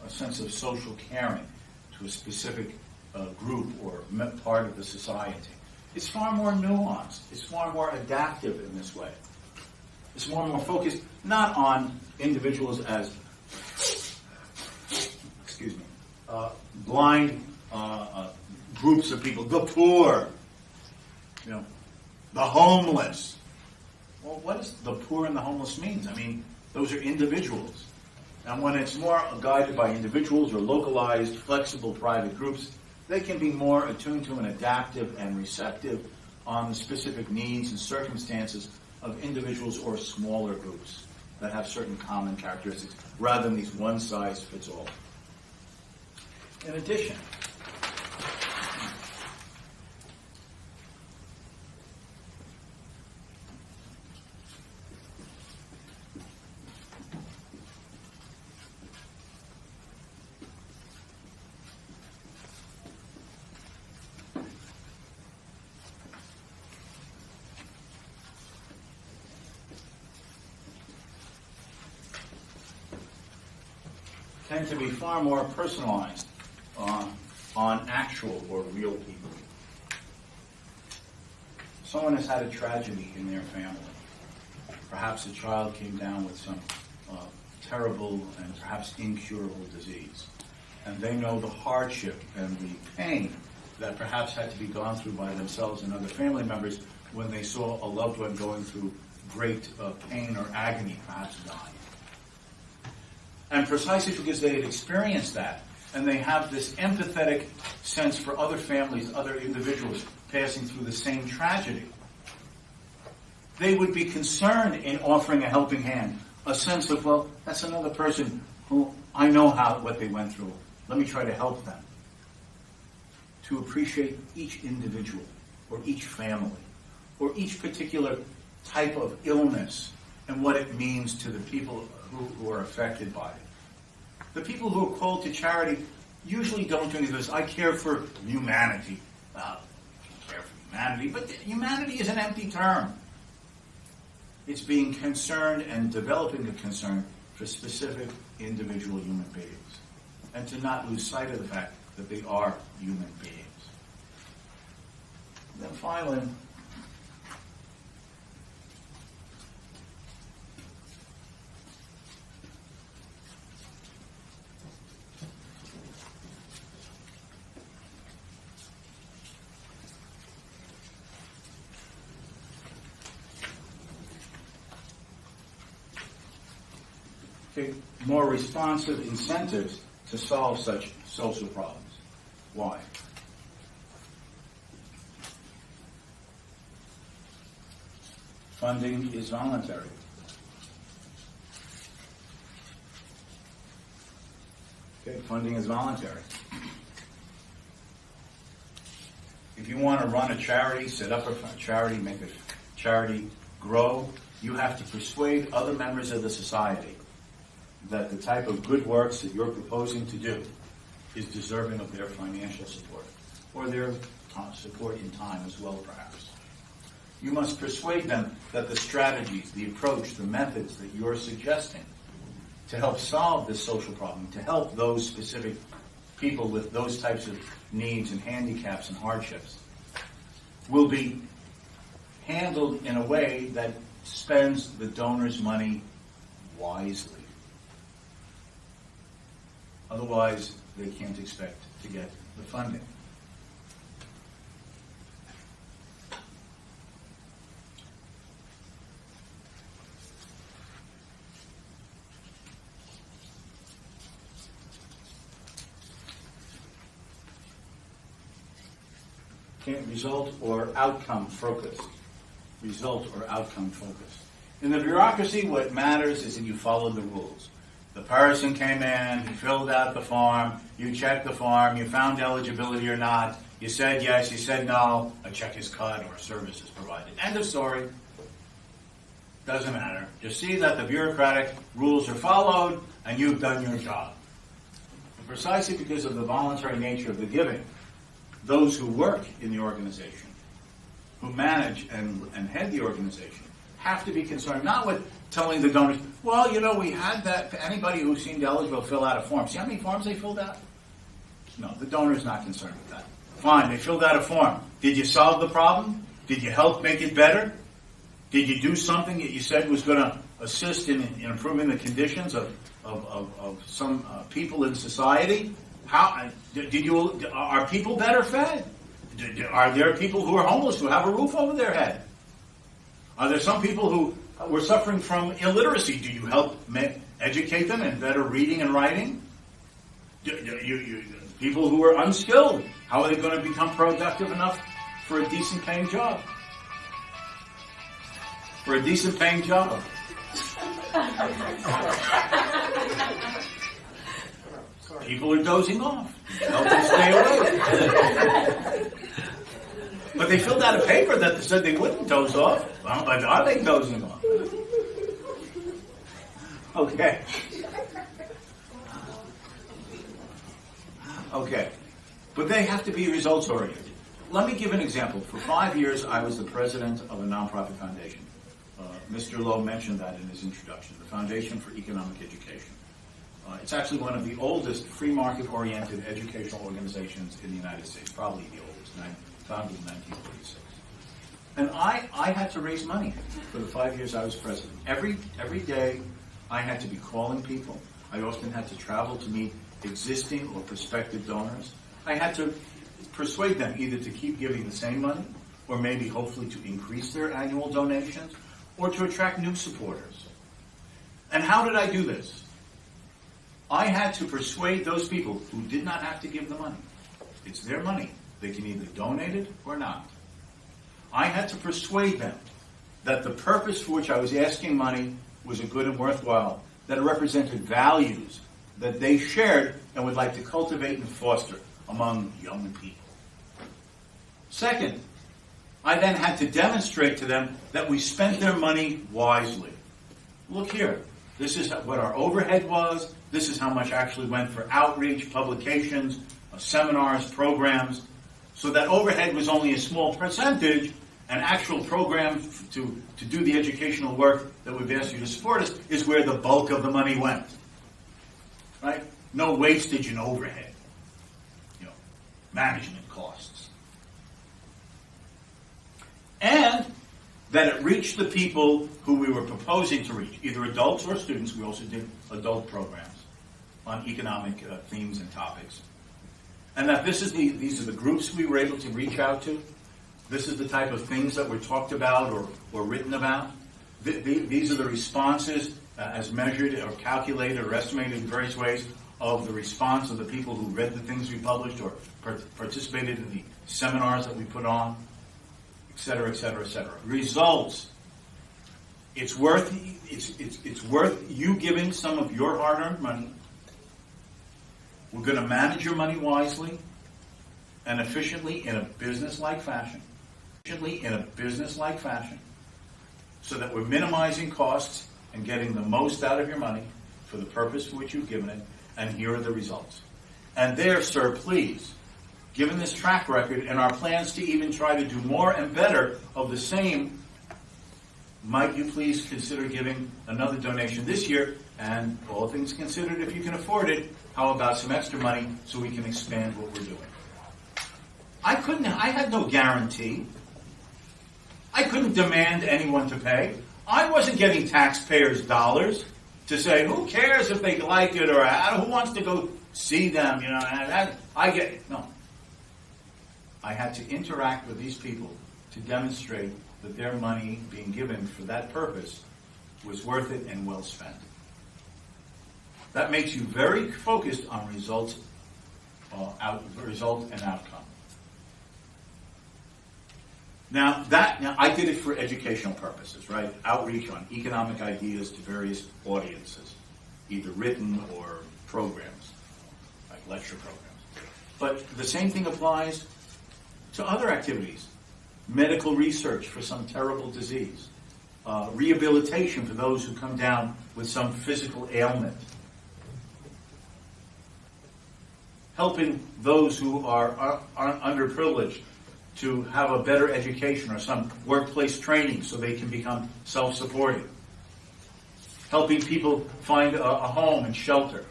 a sense of social caring to a specific group or part of the society. It's far more nuanced. It's far more adaptive in this way. It's far more focused not on individuals as, blind groups of people, the poor, the homeless. Well, what does the poor and the homeless mean? I mean, those are individuals. And when it's more guided by individuals or localized, flexible private groups, they can be more attuned to and adaptive and receptive on the specific needs and circumstances of individuals or smaller groups that have certain common characteristics, rather than these one-size-fits-all. In addition, tend to be far more personalized on actual or real people. Someone has had a tragedy in their family. Perhaps a child came down with some terrible and perhaps incurable disease. And they know the hardship and the pain that perhaps had to be gone through by themselves and other family members when they saw a loved one going through great pain or agony, perhaps dying. And precisely because they had experienced that, and they have this empathetic sense for other families, other individuals passing through the same tragedy, they would be concerned in offering a helping hand, a sense of, well, that's another person who I know what they went through. Let me try to help them. To appreciate each individual, or each family, or each particular type of illness, and what it means to the people who are affected by it. The people who are called to charity usually don't do any of this. I care for humanity. Well, I care for humanity, but humanity is an empty term. It's being concerned and developing a concern for specific individual human beings, and to not lose sight of the fact that they are human beings. And then finally, more responsive incentives to solve such social problems. Why? Funding is voluntary. Okay, funding is voluntary. If you want to run a charity, set up a charity, make a charity grow, you have to persuade other members of the society that the type of good works that you're proposing to do is deserving of their financial support, or their support in time as well, perhaps. You must persuade them that the strategies, the approach, the methods that you're suggesting to help solve this social problem, to help those specific people with those types of needs and handicaps and hardships, will be handled in a way that spends the donor's money wisely. Otherwise, they can't expect to get the funding. Result or outcome focused. Result or outcome focused. In the bureaucracy, what matters is that you follow the rules. The person came in, he filled out the form, you checked the form, you found eligibility or not, you said yes, you said no, a check is cut or a service is provided. End of story. Doesn't matter. Just see that the bureaucratic rules are followed and you've done your job. And precisely because of the voluntary nature of the giving, those who work in the organization, who manage and head the organization, have to be concerned not with telling the donors, well, we had that, anybody who seemed eligible fill out a form. See how many forms they filled out? No, the donor's not concerned with that. Fine, they filled out a form. Did you solve the problem? Did you help make it better? Did you do something that you said was going to assist in improving the conditions of some people in society? Are people better fed? Are there people who are homeless who have a roof over their head? Are there some people who were suffering from illiteracy? Do you help educate them in better reading and writing? People who are unskilled, how are they going to become productive enough for a decent paying job? For a decent paying job. People are dozing off. Help them stay awake. But they filled out a paper that said they wouldn't doze off. Well, but are they dozing off? Okay. Okay. But they have to be results-oriented. Let me give an example. For 5 years, I was the president of a nonprofit foundation. Mr. Lowe mentioned that in his introduction, the Foundation for Economic Education. It's actually one of the oldest free market-oriented educational organizations in the United States, probably the oldest, founded in 1946. And I had to raise money for the 5 years I was president. Every day I had to be calling people. I often had to travel to meet existing or prospective donors. I had to persuade them either to keep giving the same money or maybe hopefully to increase their annual donations or to attract new supporters. And how did I do this? I had to persuade those people who did not have to give the money. It's their money. They can either donate it or not. I had to persuade them that the purpose for which I was asking money was a good and worthwhile, that it represented values that they shared and would like to cultivate and foster among young people. Second, I then had to demonstrate to them that we spent their money wisely. Look here. This is what our overhead was. This is how much actually went for outreach, publications, seminars, programs. So that overhead was only a small percentage, and actual programs to do the educational work that we've asked you to support us is where the bulk of the money went. Right? No wastage in overhead. Management costs. And that it reached the people who we were proposing to reach, either adults or students. We also did adult programs on economic themes and topics. And that these are the groups we were able to reach out to. This is the type of things that were talked about or written about. These are the responses as measured or calculated or estimated in various ways of the response of the people who read the things we published or participated in the seminars that we put on, et cetera, et cetera, et cetera. Results. It's worth you giving some of your hard-earned money. We're going to manage your money wisely and efficiently in a business-like fashion. So that we're minimizing costs and getting the most out of your money for the purpose for which you've given it, and here are the results. And there, sir, please, given this track record and our plans to even try to do more and better of the same, might you please consider giving another donation this year? And all things considered, if you can afford it, how about some extra money so we can expand what we're doing? I had no guarantee. I couldn't demand anyone to pay. I wasn't getting taxpayers' dollars to say, who cares if they like it, or who wants to go see them, I get it. No. I had to interact with these people to demonstrate that their money being given for that purpose was worth it and well spent. That makes you very focused on result and outcome. Now I did it for educational purposes, right? Outreach on economic ideas to various audiences, either written or programs, like lecture programs. But the same thing applies to other activities. Medical research for some terrible disease. Rehabilitation for those who come down with some physical ailment. Helping those who are underprivileged to have a better education or some workplace training so they can become self-supporting. Helping people find a home and shelter.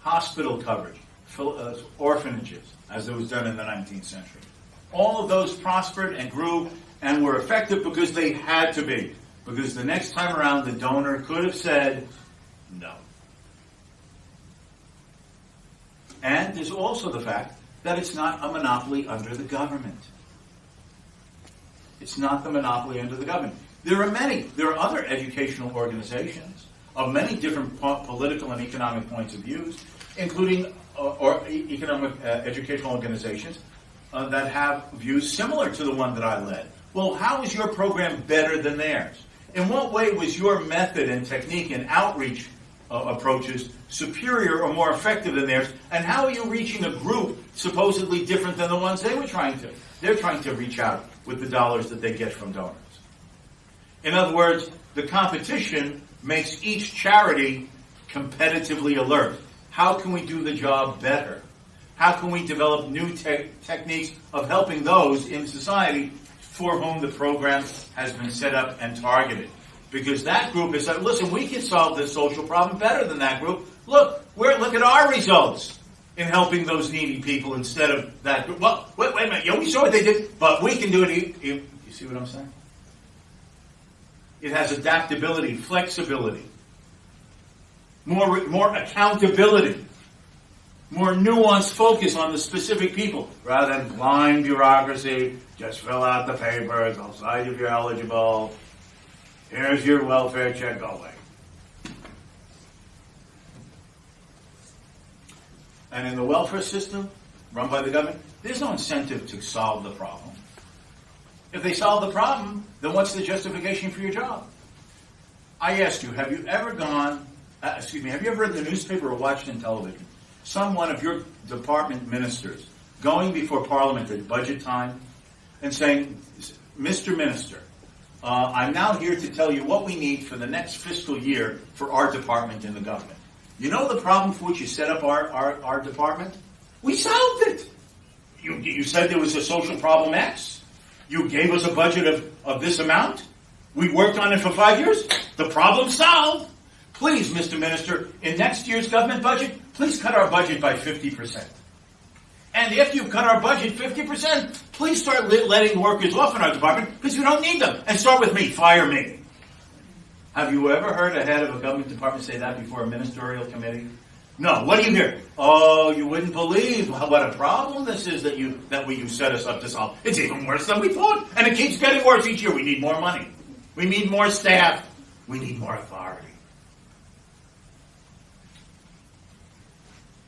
Hospital coverage, orphanages, as it was done in the 19th century. All of those prospered and grew and were effective because they had to be. Because the next time around, the donor could have said no. And there's also the fact that it's not a monopoly under the government. It's not the monopoly under the government. There are other educational organizations of many different political and economic points of views, including economic educational organizations that have views similar to the one that I led. Well, how is your program better than theirs? In what way was your method and technique and outreach approaches superior or more effective than theirs? And how are you reaching a group supposedly different than the ones they were trying to? They're trying to reach out with the dollars that they get from donors. In other words, the competition makes each charity competitively alert. How can we do the job better? How can we develop new techniques of helping those in society for whom the program has been set up and targeted? Because that group is like, listen, we can solve this social problem better than that group. Look at our results in helping those needy people instead of that group. Well, wait a minute. Yeah, we saw what they did, but we can do it. You see what I'm saying? It has adaptability, flexibility, more accountability, more nuanced focus on the specific people rather than blind bureaucracy. Just fill out the papers. I'll decide if you're eligible. Here's your welfare check. Go away. And in the welfare system run by the government, there's no incentive to solve the problem. If they solve the problem, then what's the justification for your job? I asked you, have you ever have you ever read the newspaper or watched in television some one of your department ministers going before Parliament at budget time and saying, Mr. Minister, I'm now here to tell you what we need for the next fiscal year for our department in the government. You know the problem for which you set up our department? We solved it. You said there was a social problem X. You gave us a budget of this amount. We worked on it for 5 years. The problem solved. Please, Mr. Minister, in next year's government budget, please cut our budget by 50%. And if you've cut our budget 50%, please start letting workers off in our department because we don't need them. And start with me. Fire me. Have you ever heard a head of a government department say that before a ministerial committee? No. What do you hear? Oh, you wouldn't believe what a problem this is that you set us up to solve. It's even worse than we thought. And it keeps getting worse each year. We need more money. We need more staff. We need more authority.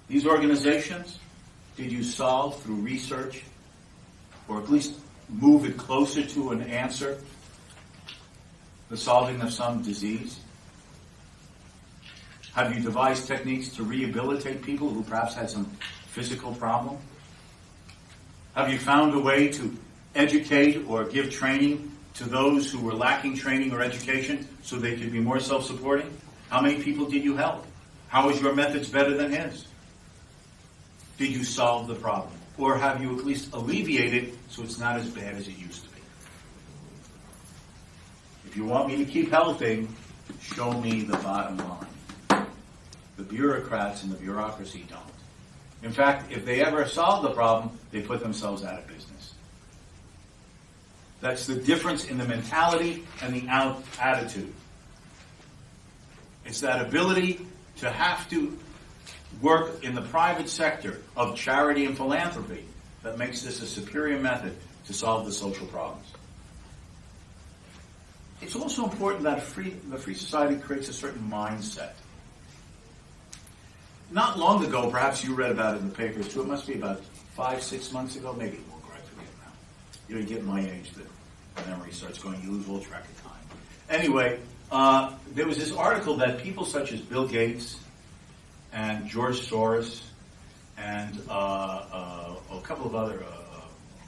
These organizations, did you solve through research, or at least move it closer to an answer, the solving of some disease? Have you devised techniques to rehabilitate people who perhaps had some physical problem? Have you found a way to educate or give training to those who were lacking training or education so they could be more self-supporting? How many people did you help? How is your methods better than his? Did you solve the problem? Or have you at least alleviated it so it's not as bad as it used to be? If you want me to keep helping, show me the bottom line. The bureaucrats and the bureaucracy don't. In fact, if they ever solve the problem, they put themselves out of business. That's the difference in the mentality and the attitude. It's that ability to have to work in the private sector of charity and philanthropy that makes this a superior method to solve the social problems. It's also important that the Free Society creates a certain mindset. Not long ago, perhaps you read about it in the papers too, it must be about 5-6 months ago, maybe longer, I forget now. You get my age, the memory starts going, you lose all track of time. Anyway, there was this article that people such as Bill Gates and George Soros and a couple of other,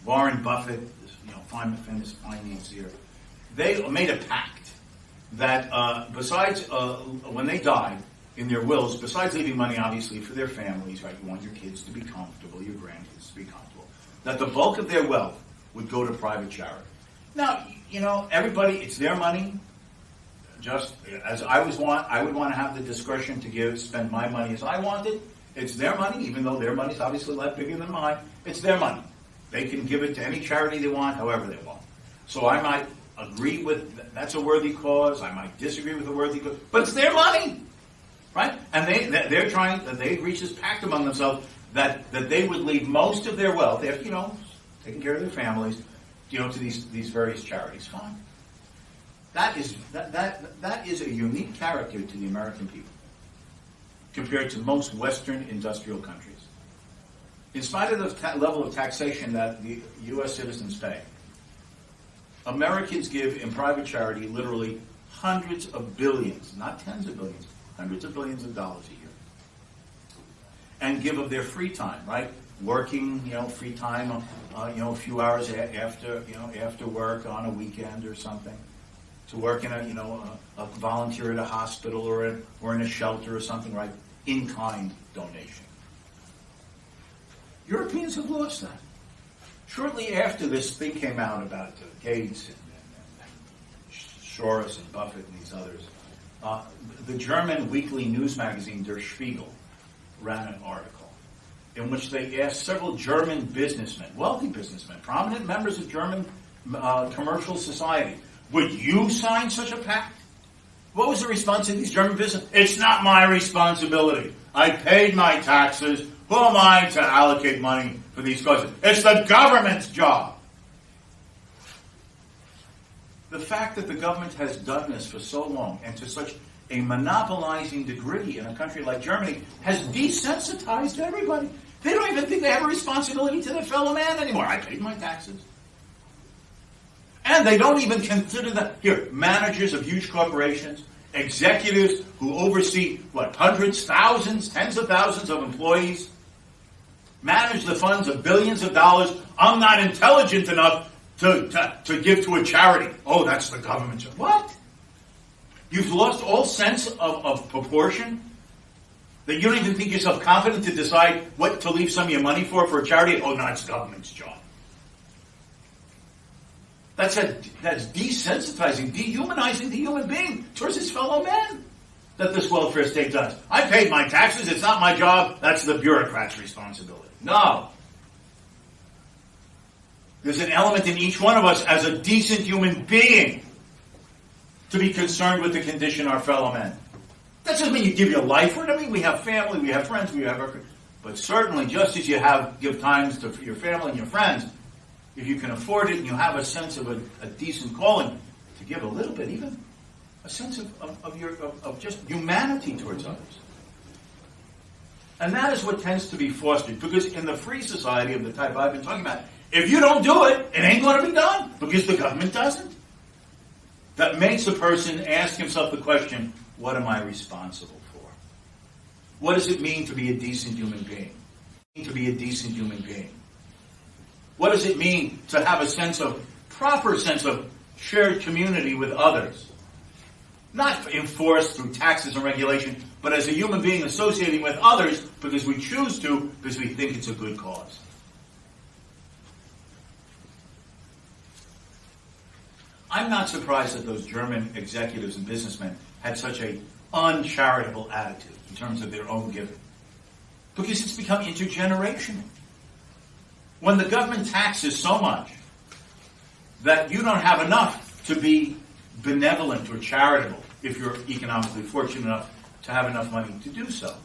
Warren Buffett, famous financier, they made a pact that besides, when they died, in their wills, besides leaving money, obviously, for their families, right? You want your kids to be comfortable, your grandkids to be comfortable, that the bulk of their wealth would go to private charity. Now, everybody, it's their money. Just as I would want to have the discretion to spend my money as I wanted. It's their money, even though their money is obviously a lot bigger than mine. It's their money. They can give it to any charity they want, however they want. So I might agree with that's a worthy cause. I might disagree with a worthy cause, but it's their money. Right? And they've reached this pact among themselves that they would leave most of their wealth, after, taking care of their families, to these various charities. Fine. That is a unique character to the American people compared to most Western industrial countries. In spite of the level of taxation that the U.S. citizens pay, Americans give in private charity literally hundreds of billions, not tens of billions, hundreds of billions of dollars a year, and give of their free time, right? Working, free time, a few hours after work on a weekend or something, to work in a volunteer at a hospital or in a shelter or something, right? In-kind donation. Europeans have lost that. Shortly after this thing came out about Gates and Soros and Buffett and these others, the German weekly news magazine Der Spiegel ran an article in which they asked several German businessmen, wealthy businessmen, prominent members of German commercial society, would you sign such a pact? What was the response of these German businessmen? It's not my responsibility. I paid my taxes. Who am I to allocate money for these causes? It's the government's job. The fact that the government has done this for so long and to such a monopolizing degree in a country like Germany has desensitized everybody. They don't even think they have a responsibility to their fellow man anymore. I paid my taxes. And they don't even consider that. Here, managers of huge corporations, executives who oversee, hundreds, thousands, tens of thousands of employees, manage the funds of billions of dollars. I'm not intelligent enough to give to a charity. Oh, that's the government's. What? You've lost all sense of proportion? That you don't even think yourself confident to decide what to leave some of your money for a charity? Oh, no, it's the government's job. That's desensitizing, dehumanizing the human being towards his fellow man that this welfare state does. I paid my taxes. It's not my job. That's the bureaucrat's responsibility. No. There's an element in each one of us as a decent human being to be concerned with the condition of our fellow men. That doesn't mean you give your life for it. I mean, we have family, we have friends, but certainly just as you give times to your family and your friends, if you can afford it and you have a sense of a decent calling, to give a little bit, even a sense of just humanity towards others. And that is what tends to be fostered, because in the free society of the type I've been talking about, if you don't do it, it ain't going to be done, because the government doesn't. That makes a person ask himself the question, what am I responsible for? What does it mean to be a decent human being? To be a decent human being. What does it mean to have a proper sense of shared community with others? Not enforced through taxes and regulation, but as a human being associating with others because we choose to, because we think it's a good cause. I'm not surprised that those German executives and businessmen had such an uncharitable attitude in terms of their own giving, because it's become intergenerational. When the government taxes so much that you don't have enough to be benevolent or charitable if you're economically fortunate enough to have enough money to do so.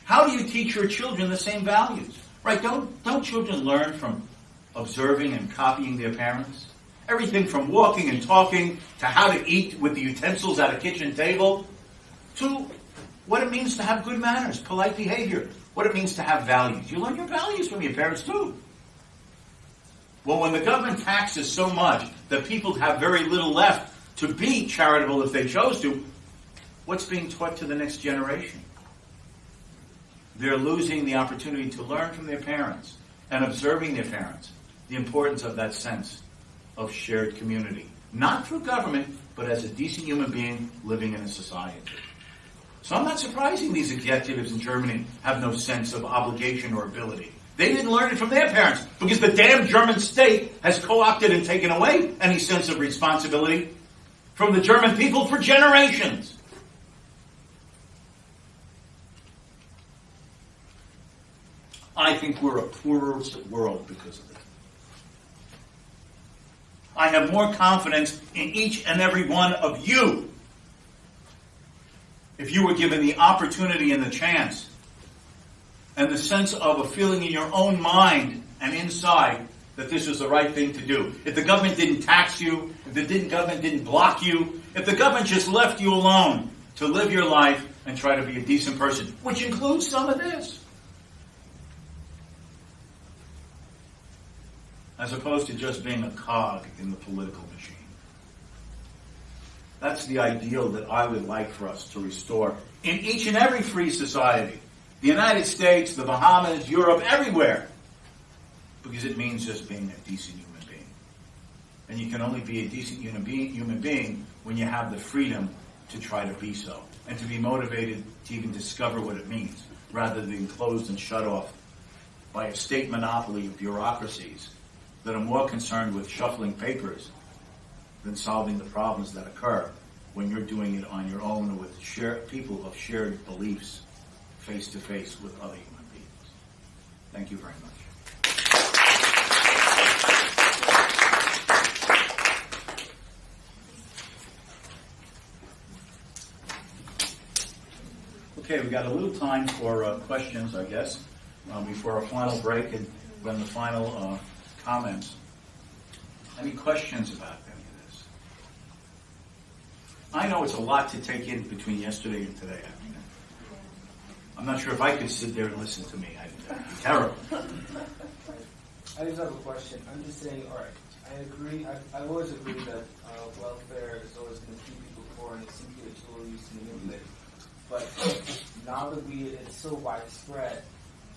How do you teach your children the same values? Right? Don't children learn from observing and copying their parents? Everything from walking and talking to how to eat with the utensils at a kitchen table to what it means to have good manners, polite behavior, what it means to have values. You learn your values from your parents too. Well, when the government taxes so much that people have very little left to be charitable if they chose to, what's being taught to the next generation? They're losing the opportunity to learn from their parents and observing their parents, the importance of that sense of shared community. Not through government, but as a decent human being living in a society. So I'm not surprising these executives in Germany have no sense of obligation or ability. They didn't learn it from their parents because the damn German state has co-opted and taken away any sense of responsibility from the German people for generations. I think we're a poorer world because of it. I have more confidence in each and every one of you if you were given the opportunity and the chance and the sense of a feeling in your own mind and inside that this was the right thing to do. If the government didn't tax you, if the government didn't block you, if the government just left you alone to live your life and try to be a decent person, which includes some of this. As opposed to just being a cog in the political machine. That's the ideal that I would like for us to restore in each and every free society. The United States, the Bahamas, Europe, everywhere. Because it means just being a decent human being. And you can only be a decent human being when you have the freedom to try to be so. And to be motivated to even discover what it means, rather than closed and shut off by a state monopoly of bureaucracies that are more concerned with shuffling papers than solving the problems that occur when you're doing it on your own or with people of shared beliefs face to face with other human beings. Thank you very much. Okay, we've got a little time for questions, I guess, before our final break and then the final comments. Any questions about any of this? I know it's a lot to take in between yesterday and today. I mean, I'm not sure if I could sit there and listen to me. I'd be terrible. I just have a question. I'm just saying, all right, I agree. I've always agreed that welfare is always going to keep people poor and it's simply a tool used to manipulate. But now that it's so widespread,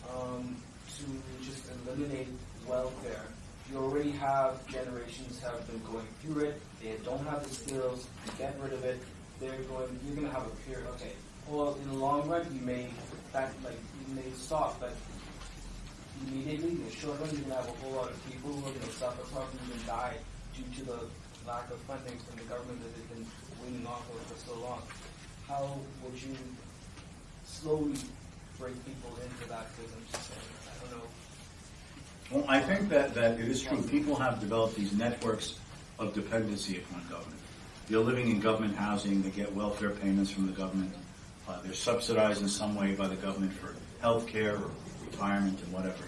to just eliminate welfare, you already have generations have been going through it. They don't have the skills to get rid of it. You're going to have a period. Okay, well, in the long run, you may stop, but immediately, in the short run, you're going to have a whole lot of people who are going to suffer from and even die due to the lack of funding from the government that they've been weaning off of for so long. How would you slowly bring people into that? Because I'm just saying, I don't know. Well, I think that it is true. People have developed these networks of dependency upon government. They're living in government housing. They get welfare payments from the government. They're subsidized in some way by the government for health care or retirement and whatever.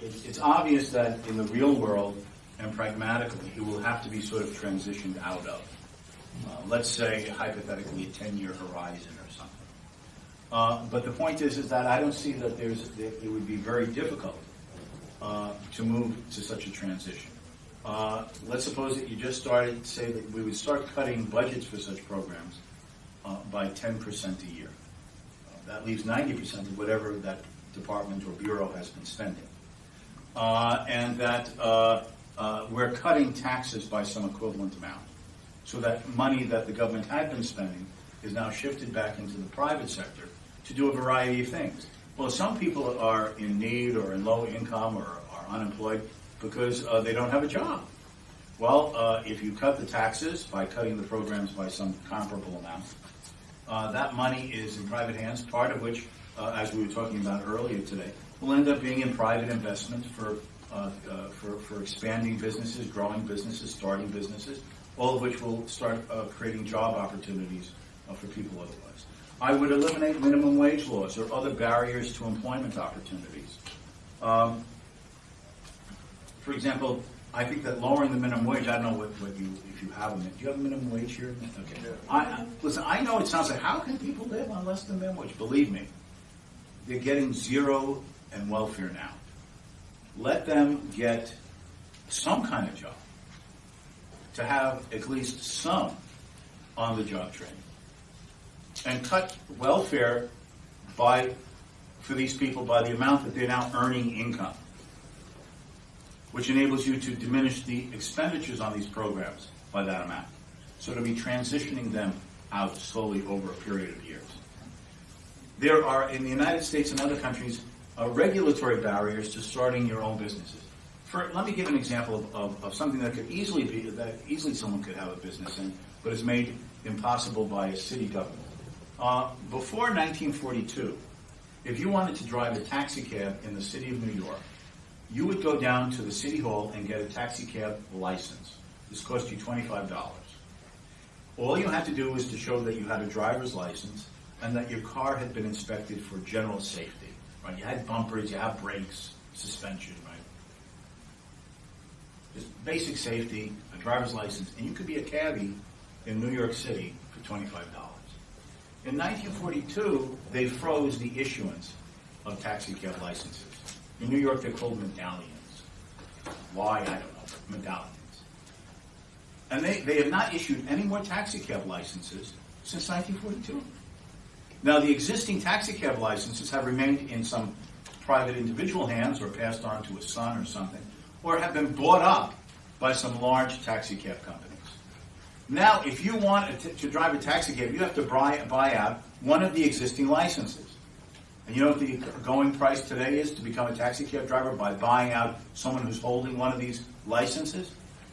It's obvious that in the real world and pragmatically, it will have to be sort of transitioned out of. Let's say, hypothetically, a 10-year horizon or something. But the point is that I don't see that it would be very difficult to move to such a transition. Let's suppose that you just started, say that we would start cutting budgets for such programs by 10% a year. That leaves 90% of whatever that department or bureau has been spending. And that we're cutting taxes by some equivalent amount. So that money that the government had been spending is now shifted back into the private sector to do a variety of things. Well, some people are in need or in low income or are unemployed because they don't have a job. Well, if you cut the taxes by cutting the programs by some comparable amount, that money is in private hands, part of which, as we were talking about earlier today, will end up being in private investment for expanding businesses, growing businesses, starting businesses, all of which will start creating job opportunities for people otherwise. I would eliminate minimum wage laws or other barriers to employment opportunities. For example, I think that lowering the minimum wage, I don't know if you have do you have a minimum wage here? Okay. Listen, I know it sounds like, how can people live on less than minimum wage? Believe me, they're getting zero and welfare now. Let them get some kind of job to have at least some on-the-job training. And cut welfare for these people by the amount that they're now earning income, which enables you to diminish the expenditures on these programs by that amount. So to be transitioning them out slowly over a period of years. There are, in the United States and other countries, regulatory barriers to starting your own businesses. Let me give an example of something that could easily someone could have a business in, but is made impossible by a city government. Before 1942, if you wanted to drive a taxi cab in the city of New York, you would go down to the city hall and get a taxi cab license. This cost you $25. All you had to do was to show that you had a driver's license and that your car had been inspected for general safety. Right? You had bumpers, you had brakes, suspension, right? Just basic safety, a driver's license, and you could be a cabbie in New York City for $25. In 1942, they froze the issuance of taxi cab licenses. In New York, they're called medallions. Why, I don't know, but medallions. And they have not issued any more taxi cab licenses since 1942. Now, the existing taxi cab licenses have remained in some private individual hands or passed on to a son or something, or have been bought up by some large taxi cab companies. Now, if you want to drive a taxi cab, you have to buy out one of the existing licenses. And you know what the going price today is to become a taxi cab driver by buying out someone who's holding one of these licenses?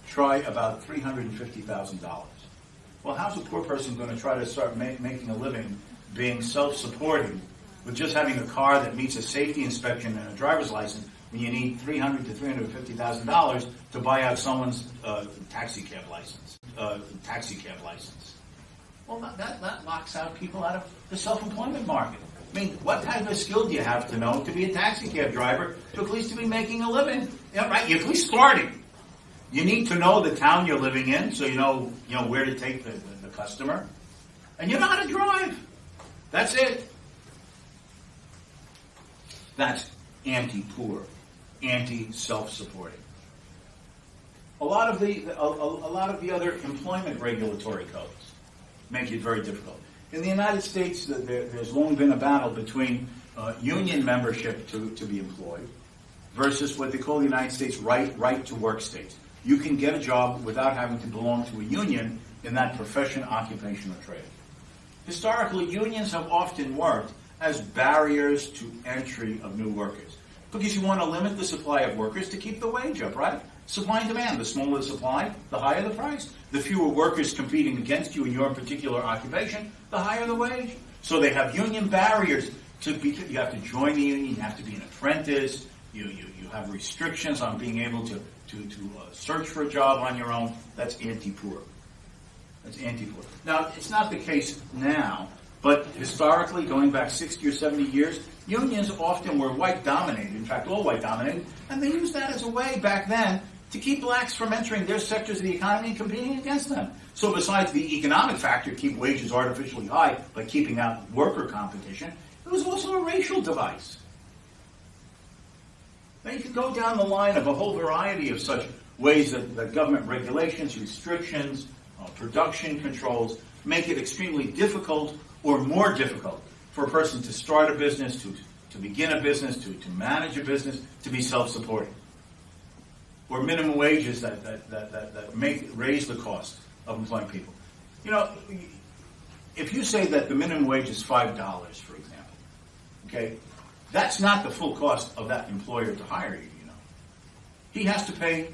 Try about $350,000. Well, how's a poor person going to try to start making a living being self-supporting with just having a car that meets a safety inspection and a driver's license when you need $300,000 to $350,000 to buy out someone's taxi cab license? Well, that locks out people out of the self-employment market. I mean, what type of skill do you have to know to be a taxi cab driver to at least to be making a living? Yeah, right. You're at least starting. You need to know the town you're living in, so you know where to take the customer, and you know how to drive. That's it. That's anti-poor, anti-self-supporting. A lot of the other employment regulatory codes make it very difficult. In the United States, there's long been a battle between union membership to be employed versus what they call the United States right to work states. You can get a job without having to belong to a union in that profession, occupation, or trade. Historically, unions have often worked as barriers to entry of new workers because you want to limit the supply of workers to keep the wage up, right? Supply and demand. The smaller the supply, the higher the price. The fewer workers competing against you in your particular occupation, the higher the wage. So they have union barriers. You have to join the union. You have to be an apprentice. You have restrictions on being able to search for a job on your own. That's anti-poor. Now, it's not the case now, but historically, going back 60 or 70 years, unions often were white-dominated, in fact, all white-dominated, and they used that as a way back then to keep blacks from entering their sectors of the economy and competing against them. So besides the economic factor, keep wages artificially high by keeping out worker competition, it was also a racial device. Now you can go down the line of a whole variety of such ways that government regulations, restrictions, production controls make it extremely difficult or more difficult for a person to start a business, to begin a business, to manage a business, to be self-supporting. Or minimum wages that raise the cost of employing people. You know, if you say that the minimum wage is $5, for example, okay, that's not the full cost of that employer to hire you, you know. He has to pay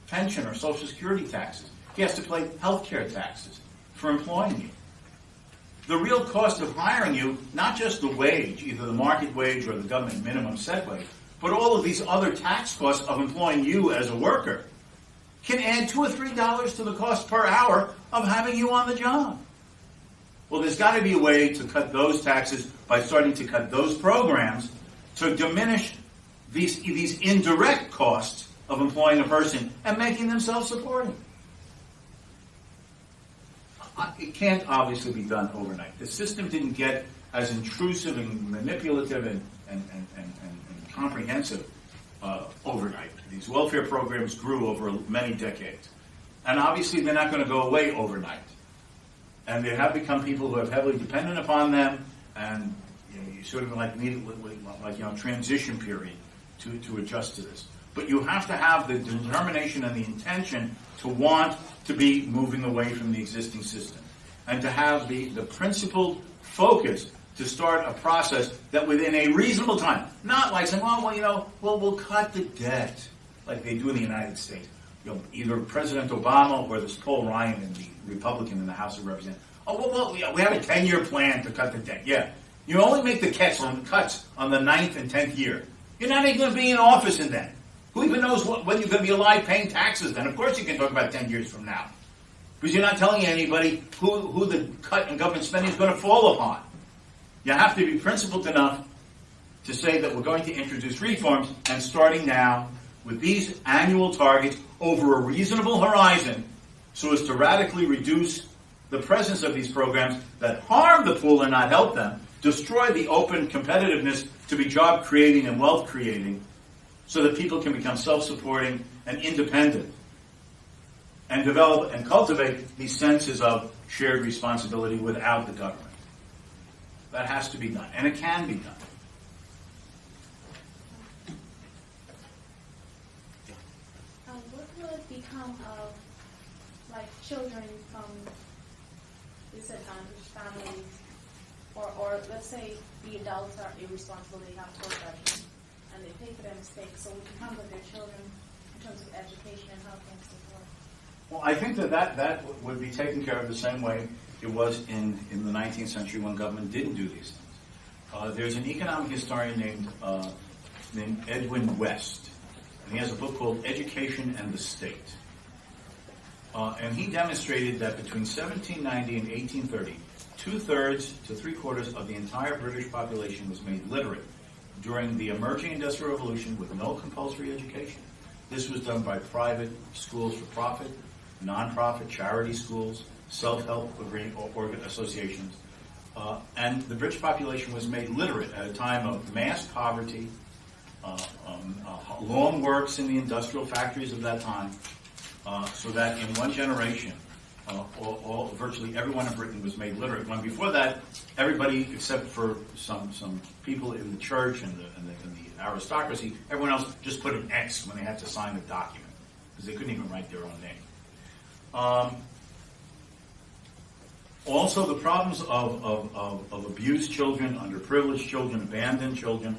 pension or Social Security taxes. He has to pay health care taxes for employing you. The real cost of hiring you, not just the wage, either the market wage or the government minimum set wage, but all of these other tax costs of employing you as a worker, can add $2 or $3 to the cost per hour of having you on the job. Well, there's got to be a way to cut those taxes by starting to cut those programs to diminish these indirect costs of employing a person and making them self-supporting. It can't obviously be done overnight. The system didn't get as intrusive and manipulative and comprehensive overnight. These welfare programs grew over many decades. And obviously they're not going to go away overnight. And they have become people who have heavily dependent upon them, and you sort of need transition period to adjust to this. But you have to have the determination and the intention to want to be moving away from the existing system, and to have the principled focus to start a process that within a reasonable time, not like saying, we'll cut the debt like they do in the United States. Either President Obama or this Paul Ryan, and the Republican in the House of Representatives. We have a 10-year plan to cut the debt. Yeah, you only make the cuts on the 9th and 10th year. You're not even going to be in office in then. Who even knows when you're going to be alive paying taxes then? Of course you can talk about 10 years from now. Because you're not telling anybody who the cut in government spending is going to fall upon. You have to be principled enough to say that we're going to introduce reforms, and starting now with these annual targets over a reasonable horizon, so as to radically reduce the presence of these programs that harm the poor and not help them, destroy the open competitiveness to be job creating and wealth creating, so that people can become self-supporting and independent, and develop and cultivate these senses of shared responsibility without the government. That has to be done, and it can be done. What will become of, children from disadvantaged families, or let's say the adults are irresponsible, they have poor judgment, and they pay for their mistakes, so what becomes of their children in terms of education and health and support? Well, I think that would be taken care of the same way it was in the 19th century when government didn't do these things. There's an economic historian named Edwin West, and he has a book called Education and the State. And he demonstrated that between 1790 and 1830, 2/3 to 3/4 of the entire British population was made literate during the emerging Industrial Revolution with no compulsory education. This was done by private schools for profit, non-profit charity schools, self-help associations. And the British population was made literate at a time of mass poverty, long works in the industrial factories of that time, so that in one generation, virtually everyone in Britain was made literate. When before that, everybody except for some people in the church and the aristocracy, everyone else just put an X when they had to sign a document because they couldn't even write their own name. Also, the problems of abused children, underprivileged children, abandoned children.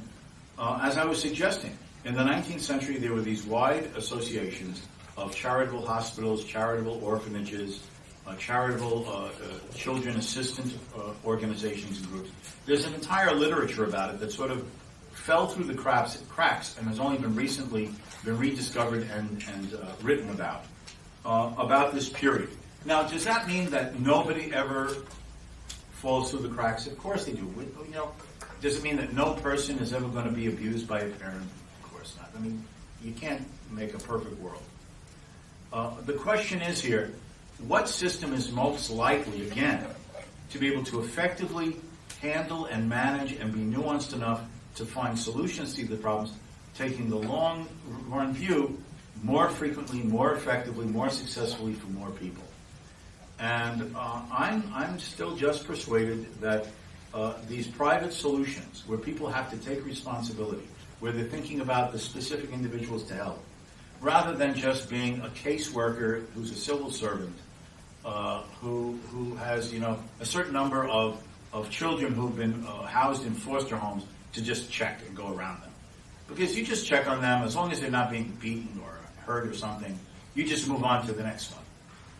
As I was suggesting, in the 19th century, there were these wide associations of charitable hospitals, charitable orphanages, charitable children assistance organizations and groups. There's an entire literature about it that sort of fell through the cracks and has only been recently been rediscovered and written about this period. Now, does that mean that nobody ever falls through the cracks? Of course they do. Does it mean that no person is ever going to be abused by a parent? Of course not. I mean, you can't make a perfect world. The question is here, what system is most likely, again, to be able to effectively handle and manage and be nuanced enough to find solutions to the problems, taking the long-run view more frequently, more effectively, more successfully for more people? And I'm still just persuaded that these private solutions, where people have to take responsibility, where they're thinking about the specific individuals to help, rather than just being a caseworker who's a civil servant, who has a certain number of children who've been housed in foster homes to just check and go around them. Because you just check on them, as long as they're not being beaten or hurt or something, you just move on to the next one.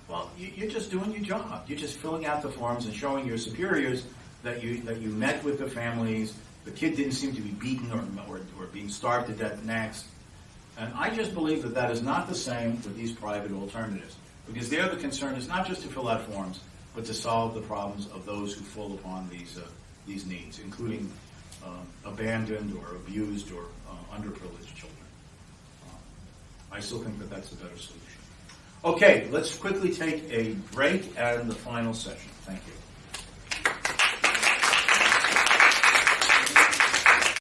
Well, you're just doing your job. You're just filling out the forms and showing your superiors that you met with the families. The kid didn't seem to be beaten or being starved to death next. And I just believe that that is not the same with these private alternatives. Because there the concern is not just to fill out forms, but to solve the problems of those who fall upon these needs, including abandoned or abused or underprivileged children. I still think that that's a better solution. Okay, let's quickly take a break and the final session. Thank you.